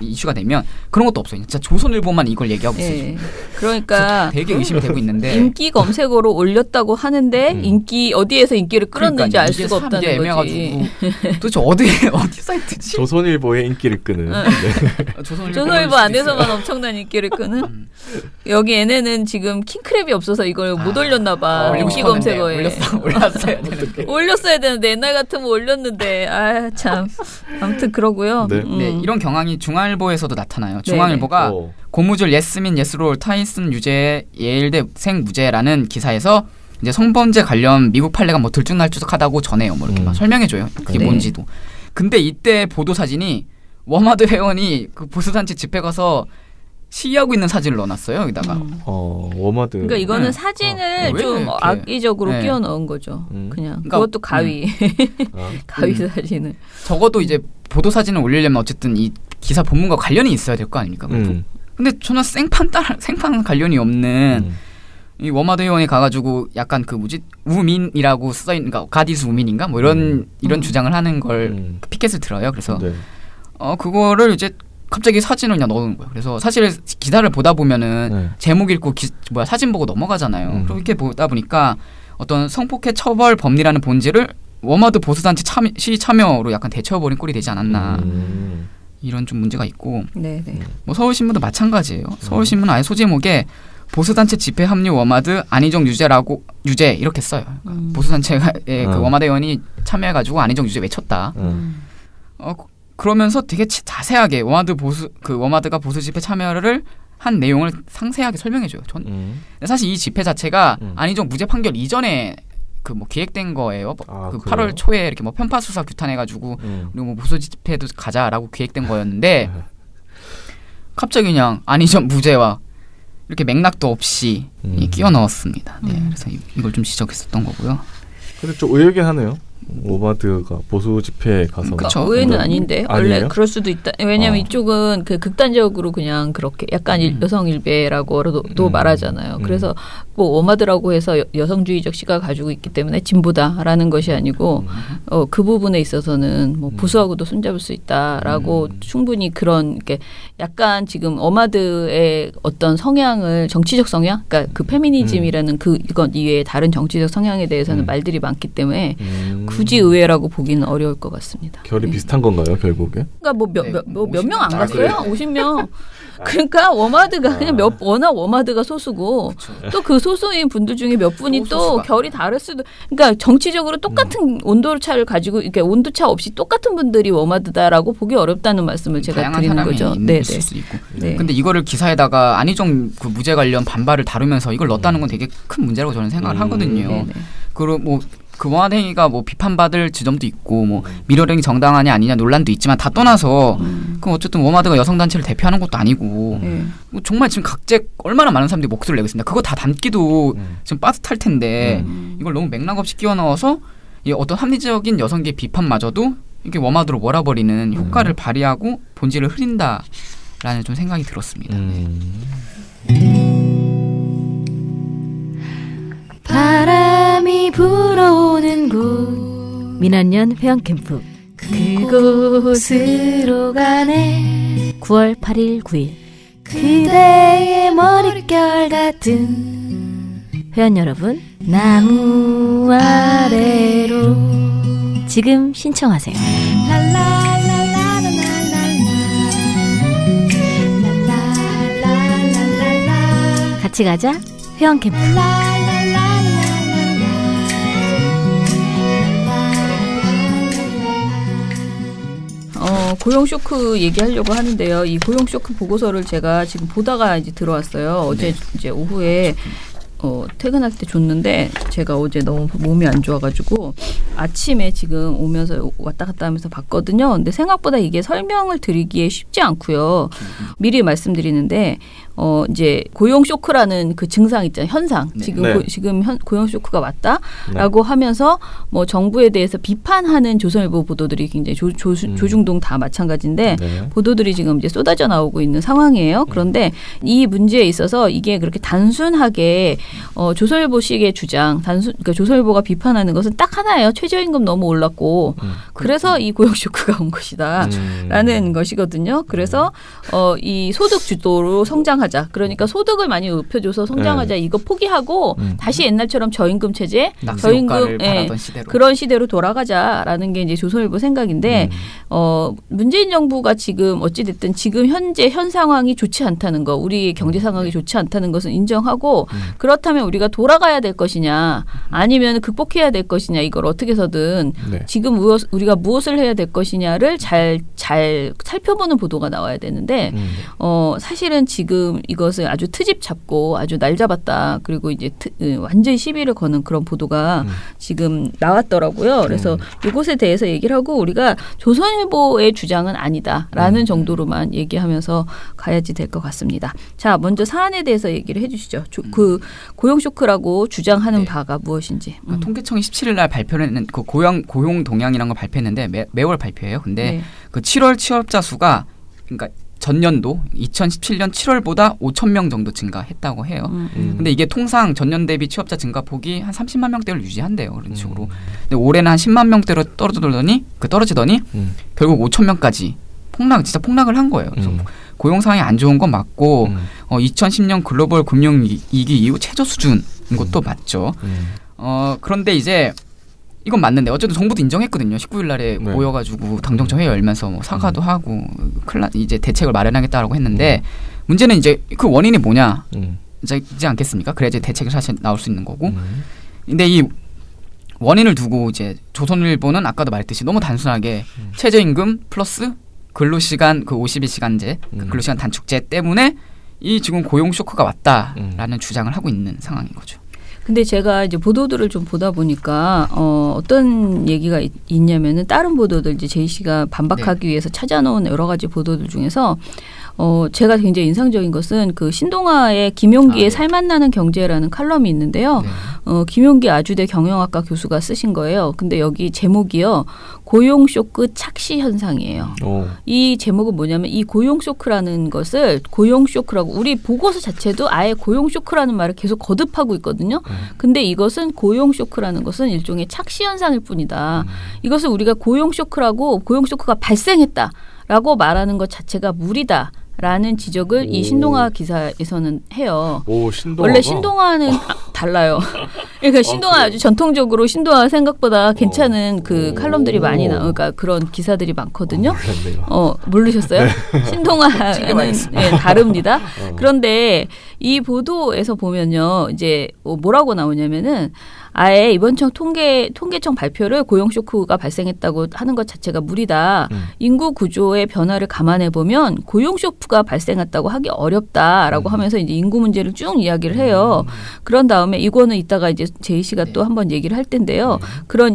이슈가 되면 그런 것도 없어요. 진짜 조선일보만 이걸 얘기하고 있어요. 그러니까 되게 의심이 되고 있는데 인기 검색어로 올렸다고 하는데 어디에서 인기를 끌었는지 알 수가 없다는 거지. 도대체 어디 사이트지? 조선일보의 인기를 끄는. 조선일보 안에서만 엄청난 인기를 끄는. 여기 얘네는 지금 킹크랩이 없어서 이걸 못 올렸나 봐. 인기 검색어에. 올렸어야 되는데 옛날 같으면 올렸는데 참. 아무튼 그러고요. 이런 경향이 중앙일보에서도 나타나요. 중앙일보가 고무줄 예스민 예스롤 타이슨 유죄 예일대생 무죄라는 기사에서 이제 성범죄 관련 미국 판례가 뭐 들쭉날쭉하다고 전해요. 뭐 이렇게 막 설명해줘요. 그게 뭔지도. 근데 이때 보도 사진이 워마드 회원이 그 보수단체 집회 가서 시위하고 있는 사진을 넣어놨어요. 여기다가. 워마드. 그러니까 이거는 사진을 좀 악의적으로 끼워 넣은 거죠. 그냥 그러니까, 그것도 가위. 가위 사진을. 적어도 이제 보도 사진을 올리려면 어쨌든 이 기사 본문과 관련이 있어야 될 거 아닙니까? 근데 저는 생판 관련이 없는 이 워마드 의원이 가가지고 약간 그 우민이라고 써있는, 그러니까 가디스 우민인가? 뭐 이런 주장을 하는 걸 피켓을 들어요. 그래서 네. 그거를 이제 갑자기 사진을 그냥 넣은 거예요. 그래서 사실 기사를 보다 보면은 네. 제목 읽고 사진 보고 넘어가잖아요. 그렇게 보다 보니까 어떤 성폭행 처벌 법리라는 본질을 워마드 보수단체 시위 참여로 약간 대처해버린 꼴이 되지 않았나. 이런 좀 문제가 있고. 네네. 뭐 서울신문도 마찬가지예요. 서울신문은 아예 소제목에 보수단체 집회 합류 워마드 안희정 유죄 이렇게 써요. 보수단체의 그 워마드 의원이 참여해가지고 안희정 유죄 외쳤다. 그러면서 되게 자세하게 워마드가 보수 집회 참여를 한 내용을 상세하게 설명해줘요. 사실 이 집회 자체가 안희정 무죄 판결 이전에 그 뭐 기획된 거예요. 그 8월 초에 이렇게 뭐 편파 수사 규탄해가지고 그리고 뭐 보수 집회도 가자라고 기획된 거였는데 갑자기 그냥 안희정 무죄와 이렇게 맥락도 없이 끼워 넣었습니다. 네, 그래서 이걸 좀 지적했었던 거고요. 근데 좀 의외긴 하네요. 워마드가 보수 집회에 가서 그쵸. 의외는 아닌데 원래 아니에요? 그럴 수도 있다. 왜냐하면 이쪽은 그 극단적으로 그냥 그렇게 약간 여성 일배라고도 말하잖아요. 그래서 뭐 워마드라고 해서 여성주의적 시각을 가지고 있기 때문에 진보다라는 것이 아니고 그 부분에 있어서는 뭐 보수하고도 손잡을 수 있다라고 충분히 그런 게 약간 지금 워마드의 어떤 성향을 정치적 성향, 그러니까 그 페미니즘이라는 이건 이외에 다른 정치적 성향에 대해서는 말들이 많기 때문에. 굳이 의외라고 보기는 어려울 것 같습니다. 결이 비슷한 건가요, 결국에? 그러니까 몇 명 안 갔어요? 50명. 그러니까 워마드가 그냥 워낙 워마드가 소수고 또 그 소수인 분들 중에 몇 분이 또 결이 다를 수도. 그러니까 정치적으로 똑같은 온도차를 가지고 이렇게 온도차 없이 똑같은 분들이 워마드다라고 보기 어렵다는 말씀을 제가 드리는 거죠. 네, 있을 수 있고. 네. 근데 이거를 기사에다가 안희정 그 무죄 관련 반발을 다루면서 이걸 넣었다는 건 되게 큰 문제라고 저는 생각을 하거든요. 그리고 뭐 그 워마드 행위가 뭐 비판받을 지점도 있고 뭐 미러링이 정당하냐 아니냐 논란도 있지만 다 떠나서 그럼 어쨌든 워마드가 여성 단체를 대표하는 것도 아니고 뭐 정말 지금 각재 얼마나 많은 사람들이 목소리를 내고 있습니다. 그거 다 담기도 지금 빠듯할 텐데 이걸 너무 맥락 없이 끼워 넣어서 어떤 합리적인 여성계 비판마저도 이게 워마드로 몰아버리는 효과를 발휘하고 본질을 흐린다라는 좀 생각이 들었습니다. 바람이 불어오는 곳 민한년 회원캠프 그곳으로 가네 9월 8일 9일 그대의 머릿결 같은 회원 여러분 나무 아래로 지금 신청하세요. 같이 가자 회원캠프. 고용 쇼크 얘기하려고 하는데요. 이 고용 쇼크 보고서를 제가 지금 보다가 이제 들어왔어요. 어제 이제 오후에 퇴근할 때 줬는데 제가 어제 너무 몸이 안 좋아가지고 아침에 지금 오면서 왔다 갔다 하면서 봤거든요. 근데 생각보다 이게 설명을 드리기에 쉽지 않고요. 미리 말씀드리는데 이제 고용 쇼크라는 그 증상 있잖아요. 현상. 지금 고용 쇼크가 왔다라고 하면서 뭐 정부에 대해서 비판하는 조선일보 보도들이 굉장히 조중동 다 마찬가지인데 보도들이 지금 이제 쏟아져 나오고 있는 상황이에요. 그런데 이 문제에 있어서 이게 그렇게 단순하게 조선일보식의 주장, 그러니까 조선일보가 비판하는 것은 딱 하나예요. 최저임금 너무 올랐고 그래서 이 고용 쇼크가 온 것이다라는 것이거든요. 그래서 이 소득 주도로 성장하자. 그러니까 소득을 많이 높여줘서 성장하자. 이거 포기하고 다시 옛날처럼 저임금 체제, 저임금 그런 시대로 돌아가자라는 게 이제 조선일보 생각인데 문재인 정부가 지금 어찌 됐든 지금 현재 현 상황이 좋지 않다는 거, 우리 경제 상황이 좋지 않다는 것은 인정하고 그렇다면 우리가 돌아가야 될 것이냐 아니면 극복해야 될 것이냐 이걸 어떻게 해서든 지금 우리가 무엇을 해야 될 것이냐를 잘 살펴보는 보도가 나와야 되는데 사실은 지금 지금 이것을 아주 트집 잡고 아주 날 잡았다. 그리고 이제 완전히 시비를 거는 그런 보도가 지금 나왔더라고요. 그래서 이것에 대해서 얘기를 하고 우리가 조선일보의 주장은 아니다라는 정도로만 얘기하면서 가야지 될 것 같습니다. 자, 먼저 사안에 대해서 얘기를 해주시죠. 그 고용 쇼크라고 주장하는 바가 무엇인지. 통계청이 17일 날 발표를 했는 그 고용 동향이라는 걸 발표했는데 매월 발표해요. 근데 그 7월 취업자 수가 그러니까 전년도 2017년 7월보다 5천 명 정도 증가했다고 해요. 근데 이게 통상 전년 대비 취업자 증가폭이 한 30만 명대를 유지한대요. 그런 식으로. 근데 올해는 한 10만 명대로 떨어지더니 결국 5천 명까지 진짜 폭락을 한 거예요. 그래서 고용 상황이 안 좋은 건 맞고 2010년 글로벌 금융 위기 이후 최저 수준인 것도 맞죠. 그런데 이제 이건 맞는데 어쨌든 정부도 인정했거든요. 19일 날에 모여가지고 당정청 회의 열면서 뭐 사과도 하고 이제 대책을 마련하겠다라고 했는데 문제는 이제 그 원인이 뭐냐 이제 않겠습니까? 그래야지 대책이 사실 나올 수 있는 거고. 근데 이 원인을 두고 이제 조선일보는 아까도 말했듯이 너무 단순하게 최저임금 플러스 근로시간 그 52시간제 근로시간 단축제 때문에 이 지금 고용 쇼크가 왔다라는 주장을 하고 있는 상황인 거죠. 근데 제가 이제 보도들을 좀 보다 보니까 어떤 얘기가 있냐면은 다른 보도들 이제 제이 씨가 반박하기 위해서 찾아놓은 여러 가지 보도들 중에서 제가 굉장히 인상적인 것은 그 신동아의 김용기의 살맛나는 경제라는 칼럼이 있는데요. 김용기 아주대 경영학과 교수가 쓰신 거예요. 근데 여기 제목이요. 고용 쇼크 착시 현상이에요. 이 제목은 뭐냐면 이 고용 쇼크라는 것을 고용 쇼크라고 우리 보고서 자체도 아예 고용 쇼크라는 말을 계속 거듭하고 있거든요. 근데 이것은 고용 쇼크라는 것은 일종의 착시 현상일 뿐이다. 이것을 우리가 고용 쇼크라고 고용 쇼크가 발생했다라고 말하는 것 자체가 무리다. 라는 지적을 이 신동아 기사에서는 해요. 원래 신동아는 달라요. 그러니까 신동아 아주 전통적으로 신동아 생각보다 괜찮은 그 칼럼들이 많이 그러니까 그런 기사들이 많거든요. 모르셨어요? 신동아는 다릅니다. 그런데 이 보도에서 보면요, 이제 뭐라고 나오냐면은 아예 이번 통계청 발표를 고용 쇼크가 발생했다고 하는 것 자체가 무리다. 인구 구조의 변화를 감안해 보면 고용 쇼크가 발생했다고 하기 어렵다라고 하면서 이제 인구 문제를 쭉 이야기를 해요. 그런 다음에 이거는 이따가 이제 제이 씨가 또 한번 얘기를 할 텐데요. 그런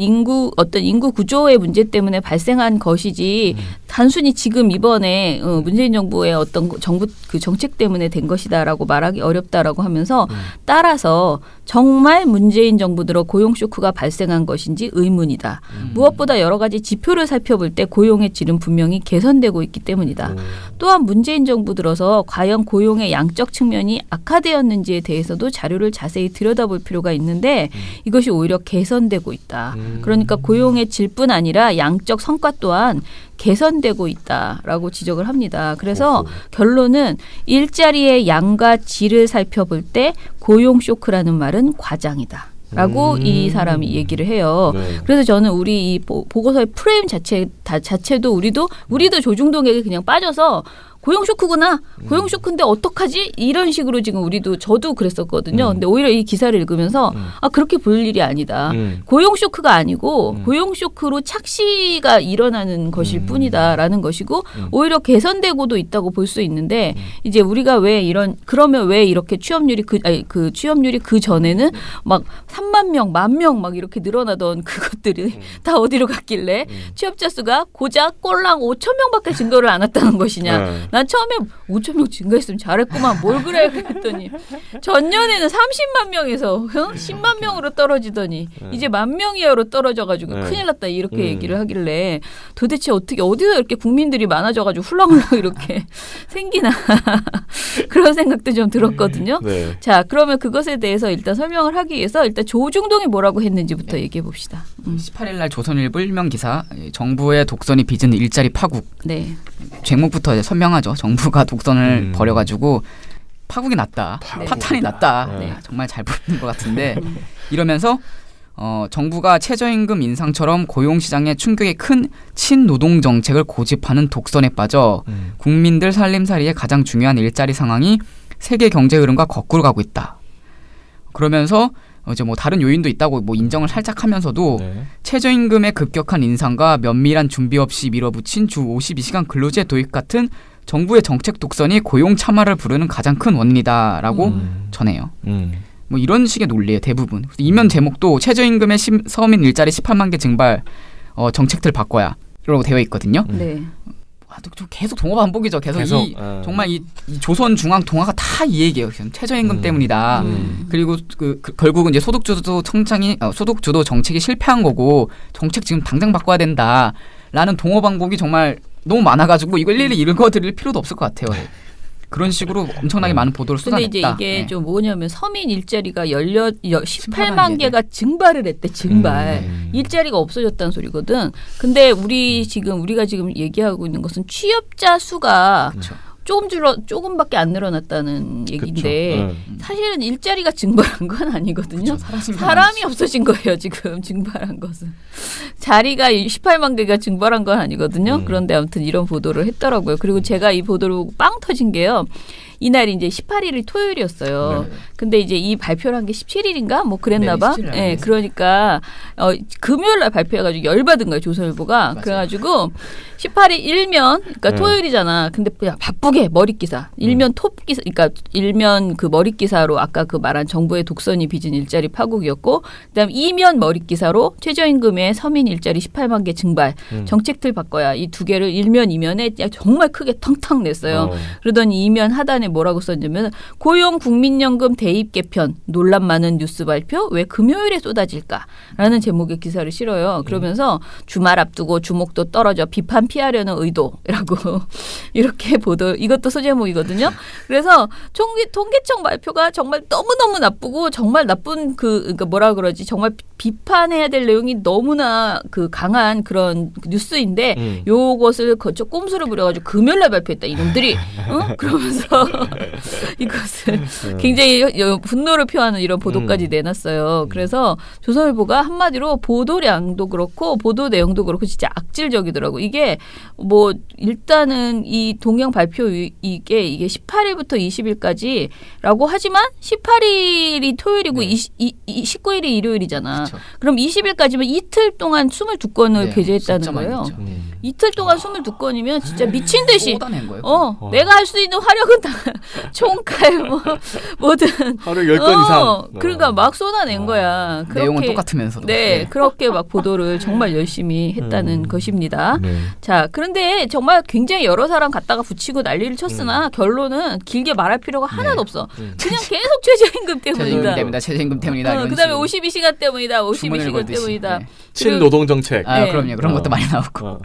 어떤 인구 구조의 문제 때문에 발생한 것이지 단순히 지금 이번에 문재인 정부의 어떤 정부 그 정책 때문에 된 것이다라고 말하기 어렵다라고 하면서 따라서 정말 문재인 정부 들어 고용 쇼크가 발생한 것인지 의문이다. 무엇보다 여러 가지 지표를 살펴볼 때 고용의 질은 분명히 개선되고 있기 때문이다. 또한 문재인 정부 들어서 과연 고용의 양적 측면이 악화되었는지에 대해서도 자료를 자세히 들여다볼 필요가 있는데 이것이 오히려 개선되고 있다. 그러니까 고용의 질뿐 아니라 양적 성과 또한 개선되고 있다라고 지적을 합니다. 그래서 결론은 일자리의 양과 질을 살펴볼 때 고용 쇼크라는 말은 과장이다. 라고 이 사람이 얘기를 해요. 그래서 저는 우리 이 보고서의 프레임 자체도 우리도 조중동에게 그냥 빠져서 고용 쇼크구나. 고용 쇼크인데 어떡하지? 이런 식으로 지금 저도 그랬었거든요. 근데 오히려 이 기사를 읽으면서 그렇게 볼 일이 아니다. 고용 쇼크가 아니고 고용 쇼크로 착시가 일어나는 것일 뿐이다라는 것이고 오히려 개선되고도 있다고 볼 수 있는데 이제 우리가 그러면 왜 이렇게 취업률이 취업률이 그 전에는 막 3만 명, 1만 명 막 이렇게 늘어나던 그것들이 다 어디로 갔길래 취업자 수가 고작 꼴랑 5천 명밖에 증가를 안 했다는 것이냐. 난 처음에 5천 명 증가했으면 잘했구만. 뭘 그래 그랬더니 전년에는 30만 명에서 10만 명으로 떨어지더니 이제 1만 명이하로 떨어져가지고 큰일 났다 이렇게 얘기를 하길래 도대체 어디서 이렇게 국민들이 많아져가지고 훌렁훌렁 이렇게 생기나 그런 생각도 좀 들었거든요. 자, 그러면 그것에 대해서 일단 설명을 하기 위해서 일단 조중동이 뭐라고 했는지부터 얘기해 봅시다. 18일 날 조선일보 일면 기사 정부의 독선이 빚은 일자리 파국. 네. 제목부터 이제 선명하죠. 정부가 독선을 벌여가지고 파국이 났다. 파탄이 났다. 정말 잘 보이는 것 같은데 이러면서 정부가 최저임금 인상처럼 고용시장에 충격이 큰 친노동 정책을 고집하는 독선에 빠져 국민들 살림살이의 가장 중요한 일자리 상황이 세계 경제 흐름과 거꾸로 가고 있다. 그러면서 이제 뭐 다른 요인도 있다고 뭐 인정을 살짝 하면서도 최저임금의 급격한 인상과 면밀한 준비 없이 밀어붙인 주 52시간 근로제 도입 같은 정부의 정책 독선이 고용 참화를 부르는 가장 큰 원인이다라고 전해요. 뭐 이런 식의 논리예요, 대부분. 이면 제목도 최저임금의 서민 일자리 18만 개 증발 정책들 바꿔야 이라고 되어 있거든요. 네. 계속 동어 반복이죠. 계속 정말 이 조선 중앙 동화가 다 이 얘기예요. 최저임금 때문이다. 그리고 결국은 이제 소득주도 정책이 실패한 거고 정책 지금 당장 바꿔야 된다라는 동어 반복이 정말 너무 많아가지고 이걸 일일이 읽어드릴 필요도 없을 것 같아요. 그런 식으로 엄청나게 많은 보도를 쏟아냈다. 근데 이제 이게 좀 뭐냐면 서민 일자리가 18만 개가 증발을 했대. 증발. 일자리가 없어졌다는 소리거든. 근데 우리가 지금 얘기하고 있는 것은 취업자 수가 그쵸. 조금밖에 안 늘어났다는 얘기인데 사실은 일자리가 증발한 건 아니거든요. 사람이 없어진 거예요. 지금 증발한 것은. 자리가 18만 개가 증발한 건 아니거든요. 그런데 아무튼 이런 보도를 했더라고요. 그리고 제가 이 보도를 보고 빵 터진 게요. 이날이 이제 18일이 토요일이었어요. 네. 근데 이제 이 발표를 한 게 17일인가? 뭐 그랬나 봐. 예, 네, 그러니까 금요일 날 발표해가지고 열받은 거예요. 조선일보가. 맞아요. 그래가지고 18일 일면, 그러니까 토요일이잖아. 근데 바쁘게 머릿기사. 일면 톱기사, 그러니까 일면 그 머릿기사로 아까 그 말한 정부의 독선이 빚은 일자리 파국이었고, 그다음 이면 머릿기사로 최저임금의 서민 일자리 18만 개 증발, 정책들 바꿔야 이 두 개를 일면 이면에 정말 크게 텅텅 냈어요. 그러더니 이면 하단에 뭐라고 썼냐면 고용 국민연금 대입 개편 논란 많은 뉴스 발표 왜 금요일에 쏟아질까라는 제목의 기사를 실어요. 그러면서 주말 앞두고 주목도 떨어져 비판 피하려는 의도라고 이렇게 보도. 이것도 소제목이거든요. 그래서 통계청 발표가 정말 너무너무 나쁘고 정말 나쁜 그러니까 뭐라 그러지 정말 비판해야 될 내용이 너무나 그 강한 그런 뉴스인데 요것을 꼼수를 부려가지고 금요일날 발표했다 이놈들이. 그러면서 이것을 굉장히 분노를 표하는 이런 보도까지 내놨어요. 그래서 조선일보가 한마디로 보도량도 그렇고 보도 내용도 그렇고 진짜 악질적이더라고. 이게 뭐 일단은 이 동향 발표 이게 18일부터 20일까지라고 하지만 18일이 토요일이고 19일이 일요일이잖아. 그쵸. 그럼 20일까지면 이틀 동안 22건을 게재했다는 거예요. 이틀 동안 22건이면 진짜 미친 듯이 내가 할 수 있는 화력은 다 총칼 뭐든 하루 10건 이상. 그러니까 막 쏟아낸 거야. 그렇게, 내용은 똑같으면서도. 네, 그렇게 막 보도를 정말 열심히 했다는 것입니다. 네. 자, 그런데 정말 굉장히 여러 사람 갖다가 붙이고 난리를 쳤으나 결론은 길게 말할 필요가 하나도 없어. 그냥 계속 최저임금 때문이다. 최저임금 때문이다. 그다음에 52시간 때문이다. 52시간 때문이다. 친노동정책. 그럼요. 그런 것도 많이 나오고.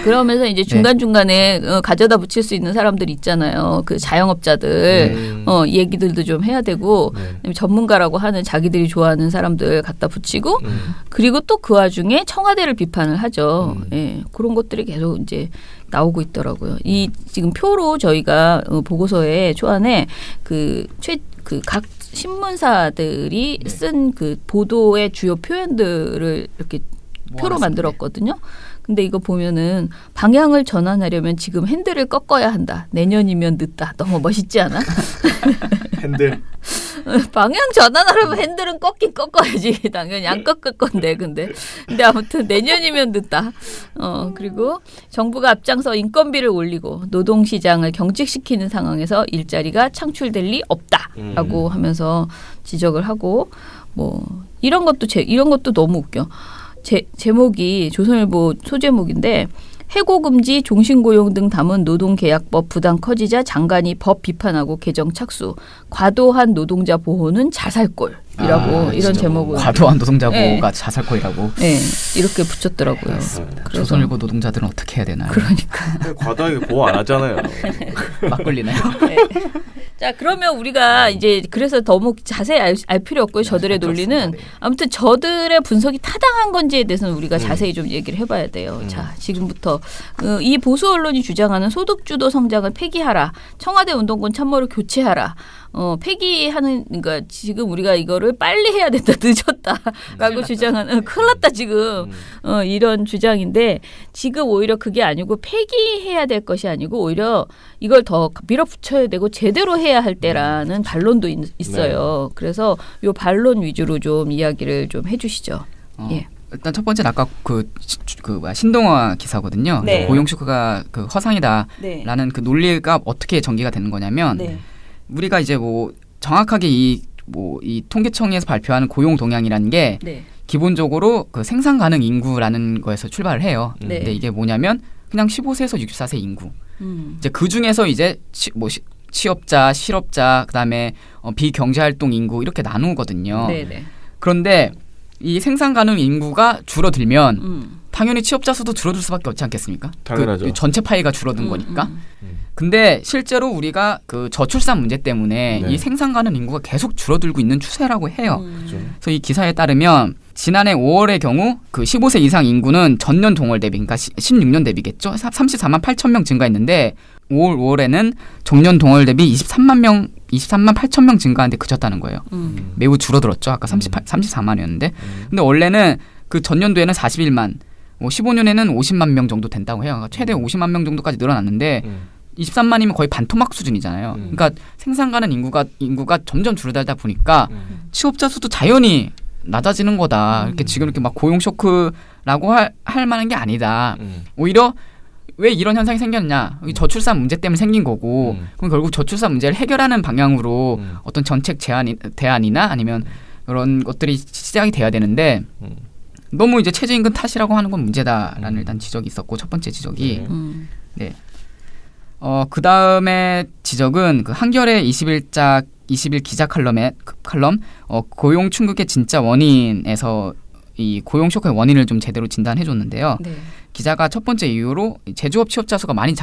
그러면서 이제 중간중간에 가져다 붙일 수 있는 사람들 있잖아요. 그 자영업자들 얘기들도 좀 해야 되고 전문가라고 하는 자기들이 좋아하는 사람들 갖다 붙이고 그리고 또 그 와중에 청와대를 비판을 하죠. 예, 그런 것들이 계속 이제 나오고 있더라고요. 이 지금 표로 저희가 보고서에 초안에 각 신문사들이 쓴 그 보도의 주요 표현들을 이렇게 표로 만들었거든요. 근데 이거 보면은 방향을 전환하려면 지금 핸들을 꺾어야 한다. 내년이면 늦다. 너무 멋있지 않아? 핸들. 방향 전환하려면 핸들은 꺾긴 꺾어야지. 당연히 안 꺾을 건데. 근데 아무튼 내년이면 늦다. 그리고 정부가 앞장서 인건비를 올리고 노동시장을 경직시키는 상황에서 일자리가 창출될 리 없다라고 하면서 지적을 하고 뭐 이런 것도 너무 웃겨. 제목이 조선일보 소제목인데 해고금지, 종신고용 등 담은 노동계약법 부당 커지자 장관이 법 비판하고 개정 착수. 과도한 노동자 보호는 자살골이라고 이런 제목을. 과도한 노동자 보호가 자살골이라고. 네, 이렇게 붙였더라고요. 조선일보 노동자들은 어떻게 해야 되나요? 그러니까. 과도하게 보호 안 하잖아요. 막 걸리나요? 네. 자, 그러면 우리가 이제 그래서 너무 자세히 알 필요 없고요. 저들의 논리는 아무튼 저들의 분석이 타당한 건지에 대해서는 우리가 자세히 좀 얘기를 해봐야 돼요. 자, 지금부터 이 보수 언론이 주장하는 소득주도 성장을 폐기하라. 청와대 운동권 참모를 교체하라. 폐기하는, 그러니까 지금 우리가 이거를 빨리 해야 된다, 늦었다라고 주장하는, 큰일 났다, 지금. 이런 주장인데, 지금 오히려 그게 아니고 폐기해야 될 것이 아니고, 오히려 이걸 더 밀어붙여야 되고, 제대로 해야 할 때라는 반론도 있어요. 그래서 이 반론 위주로 좀 이야기를 좀 해주시죠. 예. 일단 첫 번째는 아까 신동아 기사거든요. 네. 고용 쇼크가 그 허상이다라는 그 논리가 어떻게 전개가 되는 거냐면 우리가 이제 뭐 정확하게 이 통계청에서 발표하는 고용 동향이라는 게 기본적으로 그 생산 가능 인구라는 거에서 출발을 해요. 근데 이게 뭐냐면 그냥 15세에서 64세 인구. 이제 그 중에서 이제 취업자, 실업자, 그다음에 비경제활동 인구 이렇게 나누거든요. 그런데 이 생산 가능 인구가 줄어들면 당연히 취업자 수도 줄어들 수밖에 없지 않겠습니까? 당연하죠. 그 전체 파이가 줄어든 거니까. 근데 실제로 우리가 그 저출산 문제 때문에 이 생산 가능 인구가 계속 줄어들고 있는 추세라고 해요. 그래서 이 기사에 따르면 지난해 5월의 경우 그 15세 이상 인구는 전년 동월 대비, 그러니까 16년 대비겠죠. 34만 8천 명 증가했는데 5월에는 전년 동월 대비 23만 8천 명 증가하는데 그쳤다는 거예요. 매우 줄어들었죠. 아까 34만이었는데. 근데 원래는 그 전년도에는 41만, 15년에는 50만 명 정도 된다고 해요. 그러니까 최대 50만 명 정도까지 늘어났는데 23만이면 거의 반토막 수준이잖아요. 그러니까 생산 가능 인구가 점점 줄어들다 보니까 취업자 수도 자연히 낮아지는 거다. 이렇게 지금 이렇게 막 고용 쇼크라고 할 만한 게 아니다. 오히려 왜 이런 현상이 생겼냐? 저출산 문제 때문에 생긴 거고, 그럼 결국 저출산 문제를 해결하는 방향으로 어떤 정책 대안이나 아니면 이런 것들이 시작이 돼야 되는데 너무 이제 최저임금 탓이라고 하는 건 문제다라는 일단 지적이 있었고 첫 번째 지적이. 네. 그 다음에 지적은 그 한겨레 20일 기자 칼럼 고용 충격의 진짜 원인에서 이 고용 쇼크의 원인을 좀 제대로 진단해 줬는데요. 기자가 첫 번째 이유로 제조업 취업자 수가 많이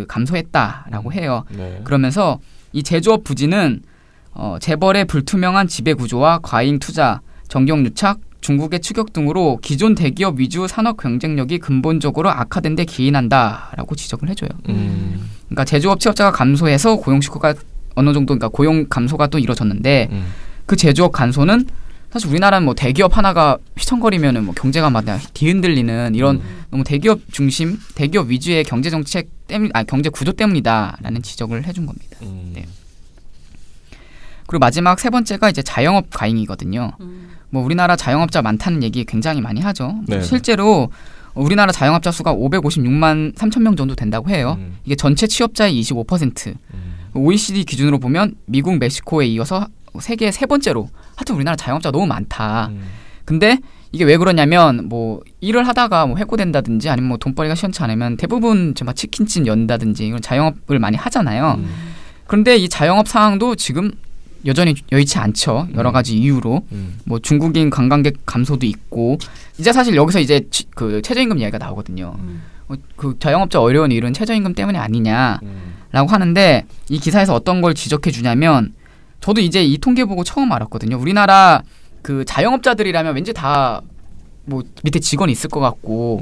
감소했다라고 해요. 그러면서 이 제조업 부진은 재벌의 불투명한 지배 구조와 과잉 투자, 정경 유착, 중국의 추격 등으로 기존 대기업 위주 산업 경쟁력이 근본적으로 악화된 데 기인한다라고 지적을 해줘요. 그러니까 제조업 취업자가 감소해서 고용 쇼크가 어느 정도, 그러니까 고용 감소가 또 이루어졌는데 그 제조업 감소는 사실 우리나라는 뭐 대기업 하나가 휘청거리면은 뭐 경제가 막 뒤흔들리는 이런 너무 대기업 중심, 대기업 위주의 경제 정책 때문, 경제 구조 때문이다라는 지적을 해준 겁니다. 네. 그리고 마지막 세 번째가 이제 자영업 과잉이거든요. 뭐 우리나라 자영업자 많다는 얘기 굉장히 많이 하죠. 실제로 우리나라 자영업자 수가 556만 3천 명 정도 된다고 해요. 이게 전체 취업자의 25%. OECD 기준으로 보면 미국, 멕시코에 이어서 세계 세 번째로. 하여튼 우리나라 자영업자가 너무 많다. 근데 이게 왜 그러냐면 뭐 일을 하다가 뭐 해고된다든지 아니면 뭐 돈벌이가 시원치 않으면 대부분 정말 치킨집 연다든지 이런 자영업을 많이 하잖아요. 그런데 이 자영업 상황도 지금 여전히 여의치 않죠. 여러 가지 이유로. 뭐 중국인 관광객 감소도 있고 이제 사실 여기서 이제 그 최저임금 이야기가 나오거든요. 그 자영업자 어려운 일은 최저임금 때문에 아니냐라고 하는데 이 기사에서 어떤 걸 지적해 주냐면 저도 이제 이 통계 보고 처음 알았거든요. 우리나라 그 자영업자들이라면 왠지 다 뭐 밑에 직원이 있을 것 같고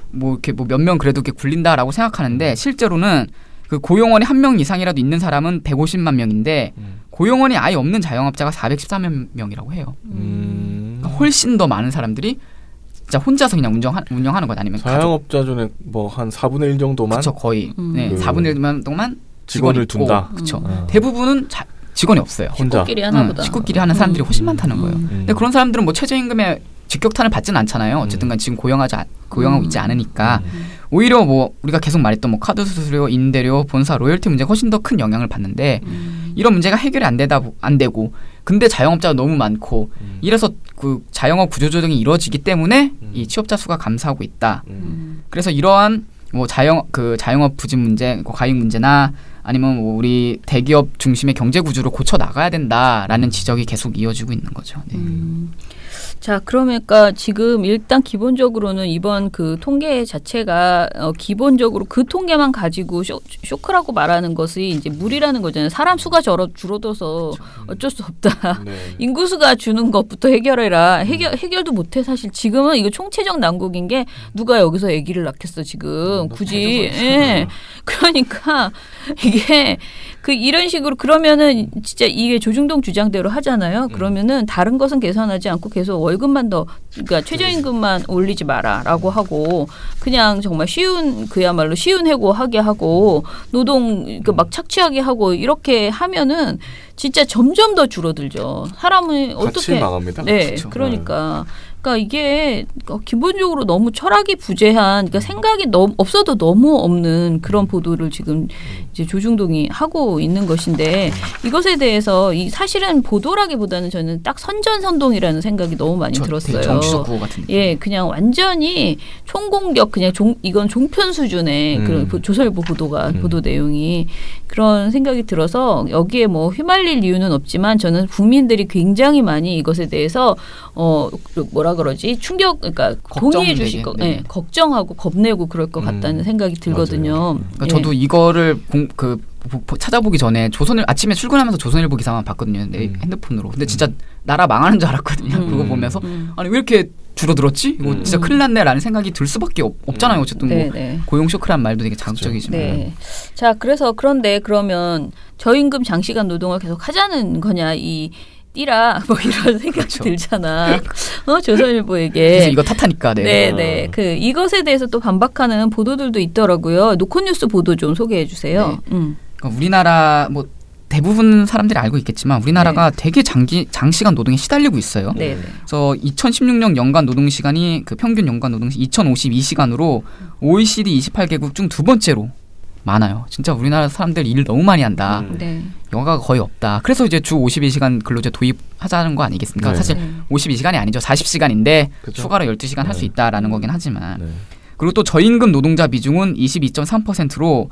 뭐 이렇게 뭐 몇 명 그래도 이렇게 굴린다라고 생각하는데 실제로는 그 고용원이 1명 이상이라도 있는 사람은 150만 명인데 고용원이 아예 없는 자영업자가 414만 명이라고 해요. 그러니까 훨씬 더 많은 사람들이 진짜 혼자서 그냥 운영하는 것 아니면 자영업자 중에 뭐 한 4분의 1 정도만 그렇죠. 거의 네, 4분의 1 정도만 직원을 둔다. 그렇죠. 대부분은 직원이 없어요. 혼자. 식구끼리 하나 보다. 식구끼리 하는 사람들이 훨씬 많다는 거예요. 근데 그런 사람들은 뭐 최저임금에 직격탄을 받지는 않잖아요. 어쨌든 간 지금 고용하고 있지 않으니까. 오히려 뭐 우리가 계속 말했던 뭐 카드 수수료, 임대료, 본사, 로열티 문제가 훨씬 더 큰 영향을 받는데 이런 문제가 해결이 안 되고 근데 자영업자가 너무 많고 이래서 그 자영업 구조조정이 이루어지기 때문에 이 취업자 수가 감소하고 있다. 그래서 이러한 뭐 자영업 부진 문제, 과잉 문제나 아니면 뭐 우리 대기업 중심의 경제 구조를 고쳐 나가야 된다라는 지적이 계속 이어지고 있는 거죠. 네. 자, 그러니까 지금 일단 기본적으로는 이번 그 통계 자체가 기본적으로 그 통계만 가지고 쇼크라고 말하는 것이 이제 무리라는 거잖아요. 사람 수가 줄어들어서 어쩔 수 없다. 인구수가 주는 것부터 해결해라. 해결도 못해. 사실 지금은 이거 총체적 난국인 게 누가 여기서 아기를 낳겠어 지금. 굳이. 예. 그러니까 이게 이런 식으로 그러면은 진짜 이게 조중동 주장대로 하잖아요. 그러면은 다른 것은 개선하지 않고 계속 월급만 더, 그러니까 최저임금만 올리지 마라라고 하고 그냥 정말 그야말로 쉬운 해고하게 하고 노동 막 착취하게 하고 이렇게 하면은 진짜 점점 더 줄어들죠. 사람을 어떻게 같이 망합니다. 네, 그렇죠. 그러니까 그러니까 이게 기본적으로 너무 철학이 부재한, 그러니까 생각이 없어도 너무 없는 그런 보도를 지금 이제 조중동이 하고 있는 것인데, 이것에 대해서 사실은 보도라기보다는 저는 딱 선전선동이라는 생각이 너무 많이 들었어요. 정치적 구호 같은 느낌. 예, 그냥 완전히 총공격, 그냥 이건 종편 수준의 그런 조선일보 보도 내용이, 그런 생각이 들어서 여기에 뭐 휘말릴 이유는 없지만 저는 국민들이 굉장히 많이 이것에 대해서 뭐라 그러지, 충격, 그러니까 동의해 주실 거, 네. 걱정하고 겁내고 그럴 것 같다는 생각이 들거든요. 그러니까 예. 저도 이거를 찾아보기 전에 아침에 출근하면서 조선일보 기사만 봤거든요. 내 핸드폰으로. 근데 진짜 나라 망하는 줄 알았거든요. 그거 보면서 아니 왜 이렇게 줄어들었지? 이거 진짜 큰일 났네라는 생각이 들 수밖에 없잖아요. 어쨌든 뭐 고용 쇼크란 말도 되게 자극적이지만. 네. 자, 그런데 그러면 저임금 장시간 노동을 계속 하자는 거냐, 띠라 뭐 이런 생각이 그렇죠. 들잖아. 조선일보에게. 그래서 이거 탓하니까. 네. 네. 이것에 대해서 또 반박하는 보도들도 있더라고요. 노컷뉴스 보도 좀 소개해 주세요. 네. 그러니까 우리나라 뭐 대부분 사람들이 알고 있겠지만 우리나라가 되게 장시간 노동에 시달리고 있어요. 네. 그래서 2016년 연간 노동 시간이 평균 연간 노동 2,052시간으로 OECD 28개국 중 두 번째로 많아요. 진짜 우리나라 사람들 일 너무 많이 한다. 네. 영화가 거의 없다. 그래서 이제 주 52시간 근로제 도입하자는 거 아니겠습니까? 사실 52시간이 아니죠. 40시간인데 그렇죠. 추가로 12시간 할 수 있다라는 거긴 하지만. 그리고 또 저임금 노동자 비중은 22.3%로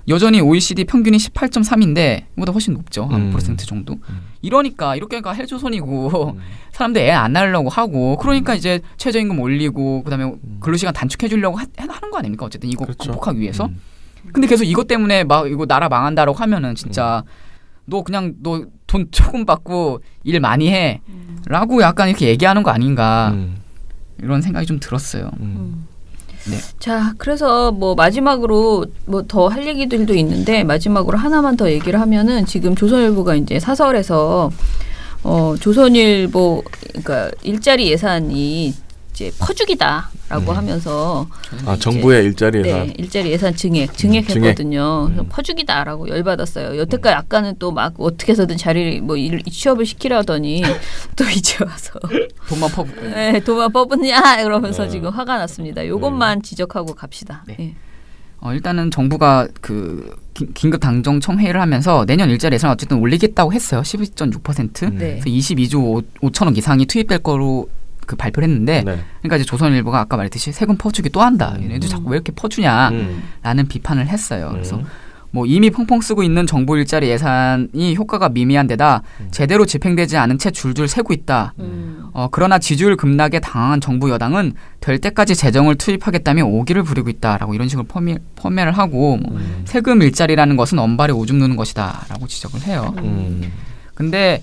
여전히 OECD 평균이 18.3인데 이보다 훨씬 높죠. 한 퍼센트 정도. 이러니까 이렇게가 헬조선이고 사람들 애 안 낳으려고 하고 그러니까 이제 최저임금 올리고 그다음에 근로시간 단축해 주려고 하는 거 아닙니까? 어쨌든 이거 그렇죠. 극복하기 위해서. 근데 계속 이것 때문에 막 이거 나라 망한다라고 하면은 진짜 너 돈 조금 받고 일 많이 해 라고 약간 이렇게 얘기하는 거 아닌가 이런 생각이 좀 들었어요. 네. 자, 그래서 뭐 마지막으로 뭐 더 할 얘기들도 있는데 마지막으로 하나만 더 얘기를 하면은 지금 조선일보가 이제 사설에서 조선일보 그러니까 일자리 예산이 이제 퍼주기다라고 하면서 정부의 일자리 예산. 네, 일자리 예산 증액했거든요. 그래서 퍼주기다라고 열받았어요. 여태까지 아까는 또 막 어떻게 해서든 자리를 취업을 시키라더니 또 이제 와서 돈만 퍼붓고. 네, 돈만 퍼붓냐 이러면서 지금 화가 났습니다. 요것만 지적하고 갑시다. 네. 네. 일단은 정부가 긴급 당정 청회를 하면서 내년 일자리 예산을 어쨌든 올리겠다고 했어요. 12.6%. 네. 그래서 22조 5천억 이상이 투입될 거로 발표를 했는데 그러니까 이제 조선일보가 아까 말했듯이 세금 퍼주기 또 한다. 얘네들 자꾸 왜 이렇게 퍼주냐라는 비판을 했어요. 그래서 뭐 이미 펑펑 쓰고 있는 정부 일자리 예산이 효과가 미미한 데다 제대로 집행되지 않은 채 줄줄 새고 있다. 그러나 지지율 급락에 당황한 정부 여당은 될 때까지 재정을 투입하겠다며 오기를 부리고 있다라고 이런 식으로 펌웨를 하고 세금 일자리라는 것은 언발에 오줌 누는 것이다라고 지적을 해요. 근데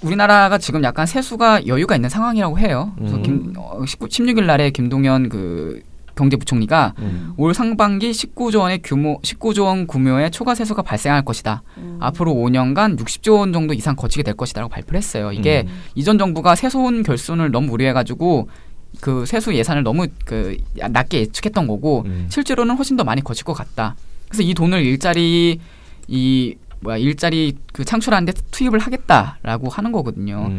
우리나라가 지금 약간 세수가 여유가 있는 상황이라고 해요. 그래서 16일 날에 김동연 경제부총리가 올 상반기 19조 원 규모의 초과 세수가 발생할 것이다. 앞으로 5년간 60조 원 정도 이상 거치게 될 것이다라고 발표를 했어요. 이게 이전 정부가 세손 결손을 너무 무리해가지고 그 세수 예산을 너무 낮게 예측했던 거고 실제로는 훨씬 더 많이 거칠 것 같다. 그래서 이 돈을 일자리 창출하는 데 투입을 하겠다라고 하는 거거든요.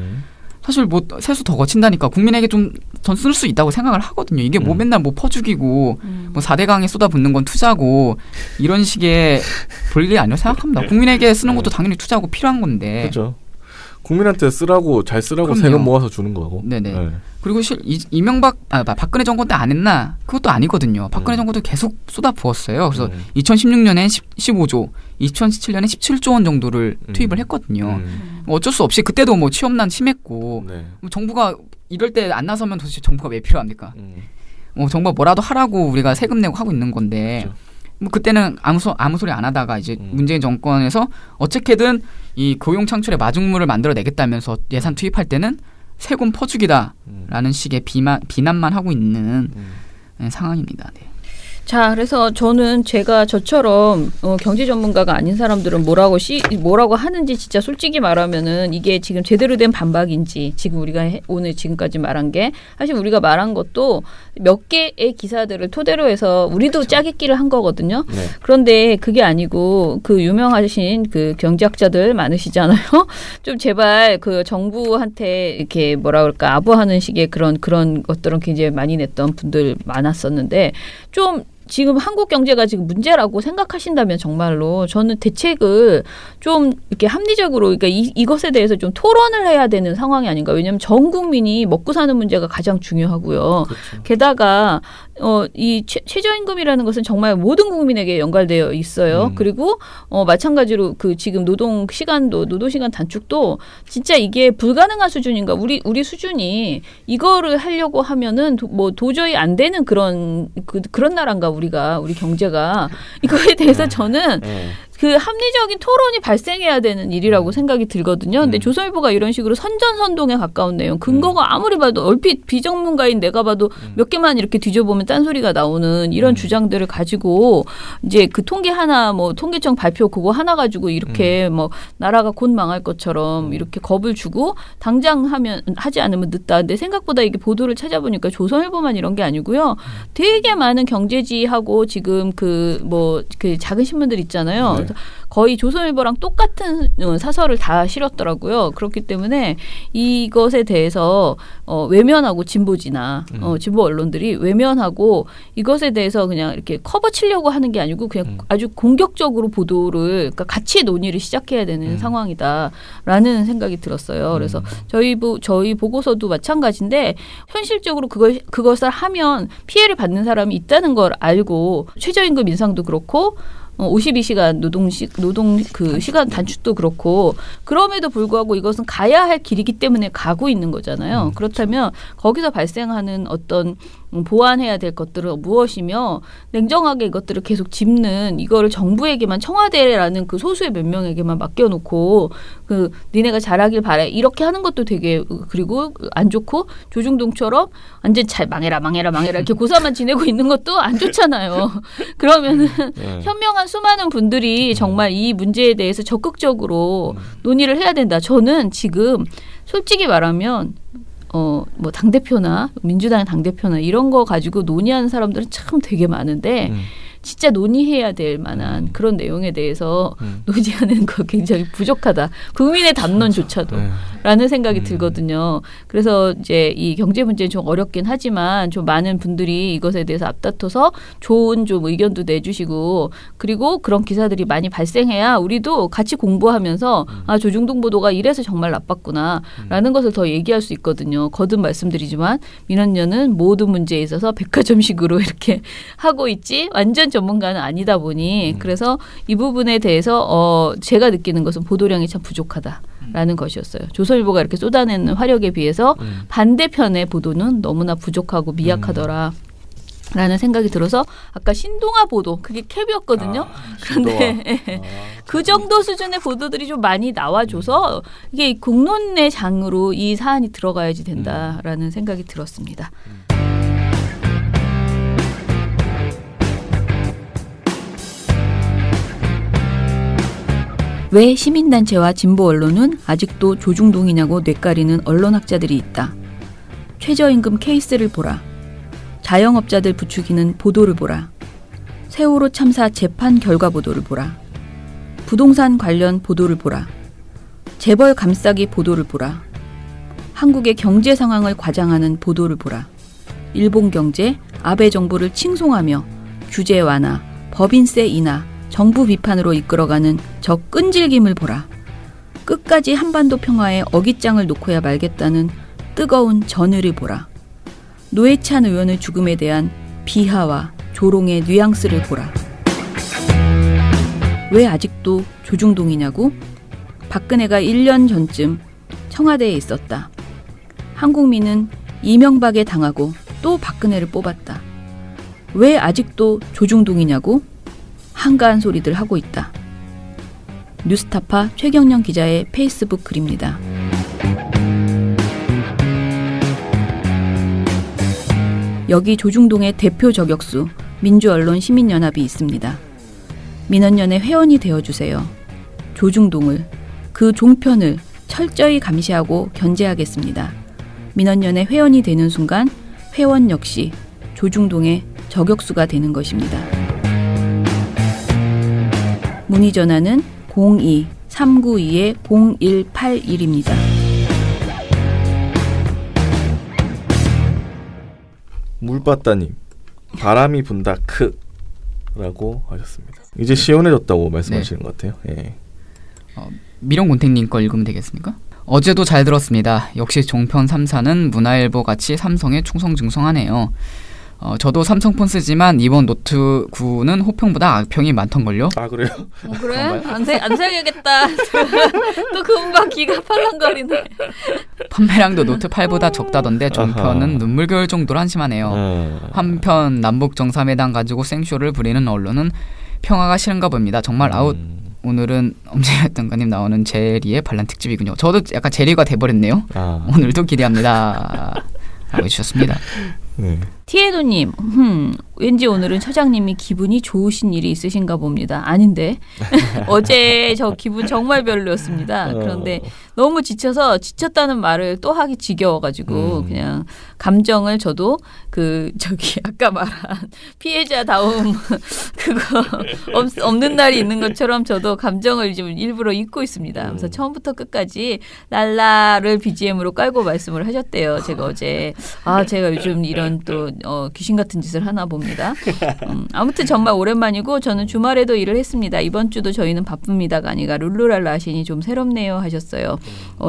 사실 뭐 세수 더 거친다니까 국민에게 좀 전 쓸 수 있다고 생각을 하거든요. 이게 뭐 맨날 뭐 퍼주기고 뭐 4대강에 쏟아붓는 건 투자고 이런 식의 볼 일이 아니라고 생각합니다. 국민에게 쓰는 것도 당연히 투자고 필요한 건데. 그렇죠. 국민한테 잘 쓰라고 그럼요. 세금 모아서 주는 거고. 네네. 네. 그리고 박근혜 정권 때 안 했나? 그것도 아니거든요. 박근혜 정권도 계속 쏟아부었어요. 그래서 2016년엔 15조, 2017년에 17조 원 정도를 투입을 했거든요. 어쩔 수 없이 그때도 뭐 취업난 심했고 정부가 이럴 때 안 나서면 도대체 정부가 왜 필요합니까? 정부가 뭐라도 하라고 우리가 세금 내고 하고 있는 건데 그렇죠. 뭐 그때는 아무 소리 안 하다가 이제 문재인 정권에서 어떻게든 이 고용 창출의 마중물을 만들어내겠다면서 예산 투입할 때는 세금 퍼주기다라는 식의 비난만 하고 있는 상황입니다. 네. 자, 그래서 저는 제가 저처럼 경제 전문가가 아닌 사람들은 뭐라고 하는지 진짜 솔직히 말하면은 이게 지금 제대로 된 반박인지 지금 우리가 오늘 지금까지 말한 게 사실 우리가 말한 것도 몇 개의 기사들을 토대로 해서 우리도 그렇죠. 짜깁기를 한 거거든요. 네. 그런데 그게 아니고 그 유명하신 그 경제학자들 많으시잖아요. 좀 제발 그 정부한테 이렇게 뭐라 그럴까 아부하는 식의 그런 것들은 굉장히 많이 냈던 분들 많았었는데 좀 지금 한국 경제가 지금 문제라고 생각하신다면 정말로 저는 대책을 좀 이렇게 합리적으로 그러니까 이것에 대해서 좀 토론을 해야 되는 상황이 아닌가. 왜냐하면 전 국민이 먹고 사는 문제가 가장 중요하고요. 그렇죠. 게다가 이 최저임금이라는 것은 정말 모든 국민에게 연관되어 있어요. 그리고 마찬가지로 그 지금 노동시간 단축도 진짜 이게 불가능한 수준인가. 우리 수준이 이거를 하려고 하면은 뭐 도저히 안 되는 그런 나라인가 우리 경제가 이거에 대해서 저는 그 합리적인 토론이 발생해야 되는 일이라고 생각이 들거든요. 근데 조선일보가 이런 식으로 선전선동에 가까운 내용, 근거가 아무리 봐도 얼핏 비전문가인 내가 봐도 몇 개만 이렇게 뒤져보면 딴소리가 나오는 이런 주장들을 가지고 이제 그 통계 하나 뭐 통계청 발표 그거 하나 가지고 이렇게 뭐 나라가 곧 망할 것처럼 이렇게 겁을 주고 당장 하지 않으면 늦다. 근데 생각보다 이게 보도를 찾아보니까 조선일보만 이런 게 아니고요. 되게 많은 경제지하고 지금 그 작은 신문들 있잖아요. 네. 거의 조선일보랑 똑같은 사설을 다 실었더라고요. 그렇기 때문에 이것에 대해서 외면하고 진보지나 진보 언론들이 외면하고 이것에 대해서 그냥 이렇게 커버 치려고 하는 게 아니고 그냥 아주 공격적으로 보도를 그러니까 같이 논의를 시작해야 되는 상황이다라는 생각이 들었어요. 그래서 저희 보고서도 마찬가지인데 현실적으로 그것을 하면 피해를 받는 사람이 있다는 걸 알고 최저임금 인상도 그렇고 52시간 노동 시간 단축도 그렇고 그럼에도 불구하고 이것은 가야 할 길이기 때문에 가고 있는 거잖아요. 그렇다면 거기서 발생하는 어떤 보완해야 될 것들은 무엇이며 냉정하게 이것들을 계속 짚는 이거를 정부에게만 청와대라는 그 소수의 몇 명에게만 맡겨놓고 그 니네가 잘하길 바래 이렇게 하는 것도 되게 그리고 안 좋고 조중동처럼 완전 잘 망해라 이렇게 고사만 지내고 있는 것도 안 좋잖아요. 그러면은 현명한 수많은 분들이 정말 이 문제에 대해서 적극적으로 논의를 해야 된다. 저는 지금 솔직히 말하면 뭐 당대표나 민주당의 당대표나 이런 거 가지고 논의하는 사람들은 참 되게 많은데 진짜 논의해야 될 만한 그런 내용에 대해서 논의하는 거 굉장히 부족하다. 국민의 담론조차도 라는 생각이 들거든요. 그래서 이제 이 경제 문제는 좀 어렵긴 하지만 좀 많은 분들이 이것에 대해서 앞다퉈서 좋은 좀 의견도 내주시고 그리고 그런 기사들이 많이 발생해야 우리도 같이 공부하면서 아 조중동 보도가 이래서 정말 나빴구나 라는 것을 더 얘기할 수 있거든요. 거듭 말씀드리지만 민원연은 모든 문제에 있어서 백화점식으로 이렇게 하고 있지 완전 전문가는 아니다 보니 그래서 이 부분에 대해서 제가 느끼는 것은 보도량이 참 부족하다라는 것이었어요. 조선일보가 이렇게 쏟아내는 화력에 비해서 반대편의 보도는 너무나 부족하고 미약하더라. 라는 생각이 들어서 아까 신동아 보도 그게 캡이었거든요. 그런데 그 정도 수준의 보도들이 좀 많이 나와줘서 이게 공론의 장으로 이 사안이 들어가야지 된다라는 생각이 들었습니다. 왜 시민단체와 진보 언론은 아직도 조중동이냐고 뇌까리는 언론학자들이 있다. 최저임금 케이스를 보라. 자영업자들 부추기는 보도를 보라. 세월호 참사 재판 결과 보도를 보라. 부동산 관련 보도를 보라. 재벌 감싸기 보도를 보라. 한국의 경제 상황을 과장하는 보도를 보라. 일본 경제, 아베 정부를 칭송하며 규제 완화, 법인세 인하, 정부 비판으로 이끌어가는 저 끈질김을 보라. 끝까지 한반도 평화에 어깃장을 놓고야 말겠다는 뜨거운 전의를 보라. 노회찬 의원의 죽음에 대한 비하와 조롱의 뉘앙스를 보라. 왜 아직도 조중동이냐고? 박근혜가 1년 전쯤 청와대에 있었다. 한국민은 이명박에 당하고 또 박근혜를 뽑았다. 왜 아직도 조중동이냐고? 한가한 소리들 하고 있다. 뉴스타파 최경영 기자의 페이스북 글입니다. 여기 조중동의 대표 저격수 민주언론시민연합이 있습니다. 민원연의 회원이 되어주세요. 조중동을, 그 종편을 철저히 감시하고 견제하겠습니다. 민원연의 회원이 되는 순간 회원 역시 조중동의 저격수가 되는 것입니다. 문의 전화는 02-392-0181입니다. 물바다님, 바람이 분다 크라고 하셨습니다. 이제 시원해졌다고 말씀하시는 것 같아요. 예. 미령곤택님 거 읽으면 되겠습니까? 어제도 잘 들었습니다. 역시 종편 3사는 문화일보 같이 삼성에 충성증성하네요. 저도 삼성폰 쓰지만 이번 노트 9는 호평보다 악평이 많던걸요? 아 그래요? 그래? 안 사야겠다. 또 금방 귀가 팔랑거리네. 판매량도 노트 8보다 적다던데 종편은 눈물겨울 정도로 한심하네요. 한편 남북정상회담 가지고 생쇼를 부리는 언론은 평화가 싫은가 봅니다. 정말 아웃. 오늘은 엄지였던가님 나오는 제리의 반란 특집이군요. 저도 약간 제리가 돼버렸네요. 오늘도 기대합니다. 라고 해주셨습니다. 네. 티에도님, 왠지 오늘은 처장님이 기분이 좋으신 일이 있으신가 봅니다. 아닌데 어제 저 기분 정말 별로였습니다. 그런데 너무 지쳤다는 말을 또 하기 지겨워가지고 그냥 감정을 저도 아까 말한 피해자다움 그거 없는 날이 있는 것처럼 저도 감정을 좀 일부러 잊고 있습니다. 그래서 처음부터 끝까지 랄라를 BGM으로 깔고 말씀을 하셨대요. 제가 어제 제가 요즘 이런 또 귀신 같은 짓을 하나 봅니다. 아무튼 정말 오랜만이고 저는 주말에도 일을 했습니다. 이번 주도 저희는 바쁩니다가 아니라 룰루랄라 하시니 좀 새롭네요 하셨어요.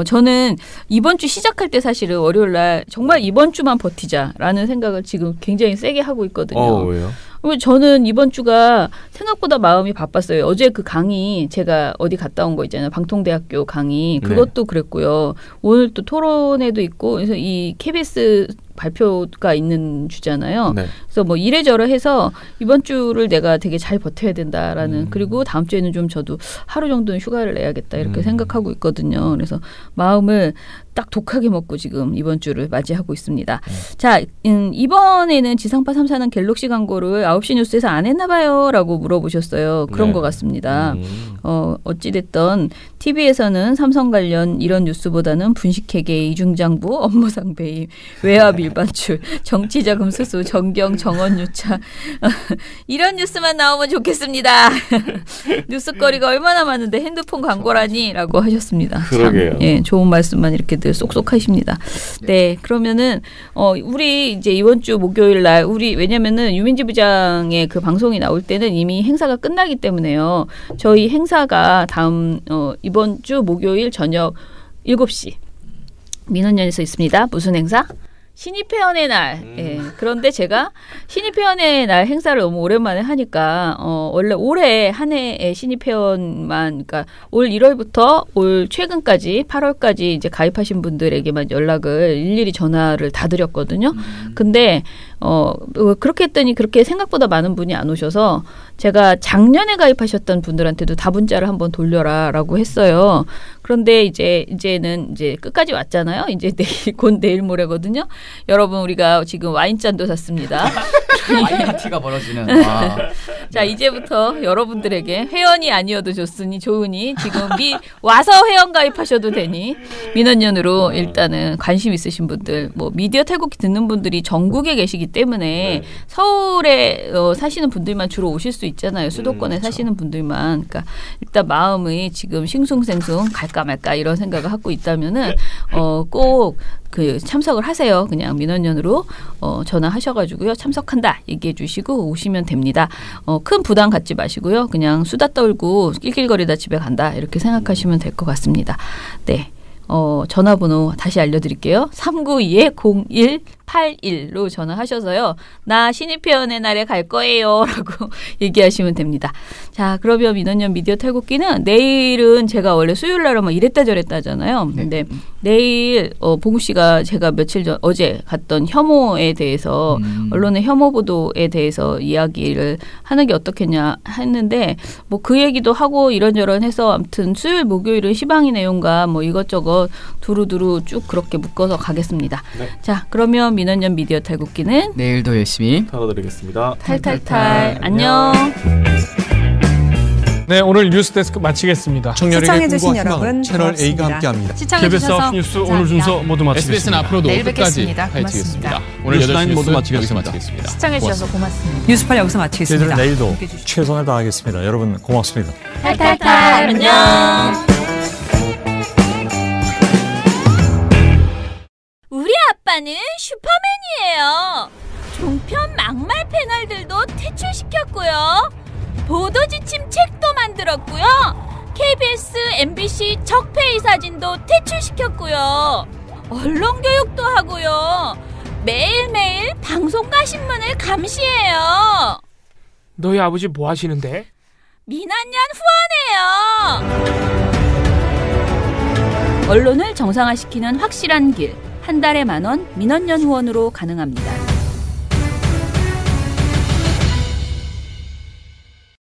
저는 이번 주 시작할 때 사실은 월요일 날 정말 이번 주만 버티자라는 생각을 지금 굉장히 세게 하고 있거든요. 왜요? 저는 이번 주가 생각보다 마음이 바빴어요. 어제 그 강의 제가 어디 갔다 온 거 있잖아요. 방통대학교 강의 그것도 그랬고요. 오늘 또 토론회도 있고 그래서 이 KBS 발표가 있는 주잖아요. 네. 그래서 뭐 이래저래 해서 이번 주를 내가 되게 잘 버텨야 된다라는 그리고 다음 주에는 좀 저도 하루 정도는 휴가를 내야겠다 이렇게 생각하고 있거든요. 그래서 마음을 딱 독하게 먹고 지금 이번 주를 맞이하고 있습니다. 자, 이번에는 지상파 3사는 갤럭시 광고를 9시 뉴스에서 안 했나 봐요 라고 물어보셨어요. 그런 것 같습니다. 어찌됐든 TV에서는 삼성 관련 이런 뉴스보다는 분식회계, 이중장부, 업무상 배임, 외압 일반출, 정치자금 수수, 정경, 정원유착 이런 뉴스만 나오면 좋겠습니다. 뉴스거리가 얼마나 많은데 핸드폰 광고라니 라고 하셨습니다. 그러게요. 참, 예, 좋은 말씀만 이렇게 늘 쏙쏙 하십니다. 네, 그러면은 우리 이제 이번 주 목요일 날 왜냐면은 유민지 부장의 그 방송이 나올 때는 이미 행사가 끝나기 때문에요. 저희 행사가 이번 주 목요일 저녁 7시 민원연에서 있습니다. 무슨 행사? 신입회원의 날. 예. 그런데 제가 신입회원의 날 행사를 너무 오랜만에 하니까 원래 올해 한 해의 신입회원만 그러니까 올 1월부터 올 최근까지 8월까지 이제 가입하신 분들에게만 연락을 일일이 전화를 다 드렸거든요. 근데 그렇게 했더니 그렇게 생각보다 많은 분이 안 오셔서 제가 작년에 가입하셨던 분들한테도 다 문자를 한번 돌려라라고 했어요. 그런데 이제는 끝까지 왔잖아요. 이제 곧 내일 모레거든요. 여러분 우리가 지금 와인잔도 샀습니다. 와인 파티가 벌어지는. 자 이제부터 여러분들에게 회원이 아니어도 좋으니 지금 와서 회원 가입하셔도 되니 민원연으로 일단은 관심 있으신 분들 뭐 미디어 탈곡기 듣는 분들이 전국에 계시기 때문에 서울에 사시는 분들만 주로 오실 수 있잖아요. 수도권에 사시는 분들만. 그러니까 일단 마음이 지금 싱숭생숭 갈까 말까 이런 생각을 하고 있다면은 꼭 참석을 하세요. 그냥 민원연으로 전화하셔가지고요. 참석한다 얘기해 주시고 오시면 됩니다. 큰 부담 갖지 마시고요. 그냥 수다 떨고 낄낄거리다 집에 간다 이렇게 생각하시면 될 것 같습니다. 네. 전화번호 다시 알려드릴게요. 392-0181로 전화하셔서요. 나 신입회원의 날에 갈 거예요. 라고 얘기하시면 됩니다. 자, 그러면 민원연 미디어 탈곡기는 내일은 제가 원래 수요일 날은 막 이랬다 저랬다 하잖아요. 근데 내일 봉우 씨가 제가 어제 갔던 혐오에 대해서 언론의 혐오 보도에 대해서 이야기를 하는 게 어떻겠냐 했는데 뭐 그 얘기도 하고 이런저런 해서 아무튼 수요일 목요일은 시방이 내용과 뭐 이것저것 두루두루 쭉 그렇게 묶어서 가겠습니다. 네. 자, 그러면 민원연 미디어 탈곡기는 내일도 열심히 다뤄드리겠습니다. 탈탈탈. 안녕. 네, 오늘 뉴스데스크 마치겠습니다. 청년에게 꿈과 희망을 채널 A가 함께합니다. KBS 9 뉴스 오늘 순서 모두 마치겠습니다. SBS는 앞으로도 내일 끝까지 뵙겠습니다. 파헤치겠습니다. 오늘 뉴스 8시 모두 뉴스 마치겠습니다. 여기서 마치겠습니다. 시청해주셔서 고맙습니다. 뉴스팔 여기서 마치겠습니다. 저희들은 내일도 최선을 다하겠습니다. 여러분 고맙습니다. 탈탈탈. 안녕. 우리 아빠는 슈퍼맨이에요. 종편 막말 패널들도 퇴출시켰고요. 보도지침 책도 만들었고요. KBS, MBC 적폐의 사진도 퇴출시켰고요. 언론교육도 하고요. 매일매일 방송과 신문을 감시해요. 너희 아버지 뭐 하시는데? 민원연 후원해요. 언론을 정상화시키는 확실한 길. 한 달에 10,000원 민원연 후원으로 가능합니다.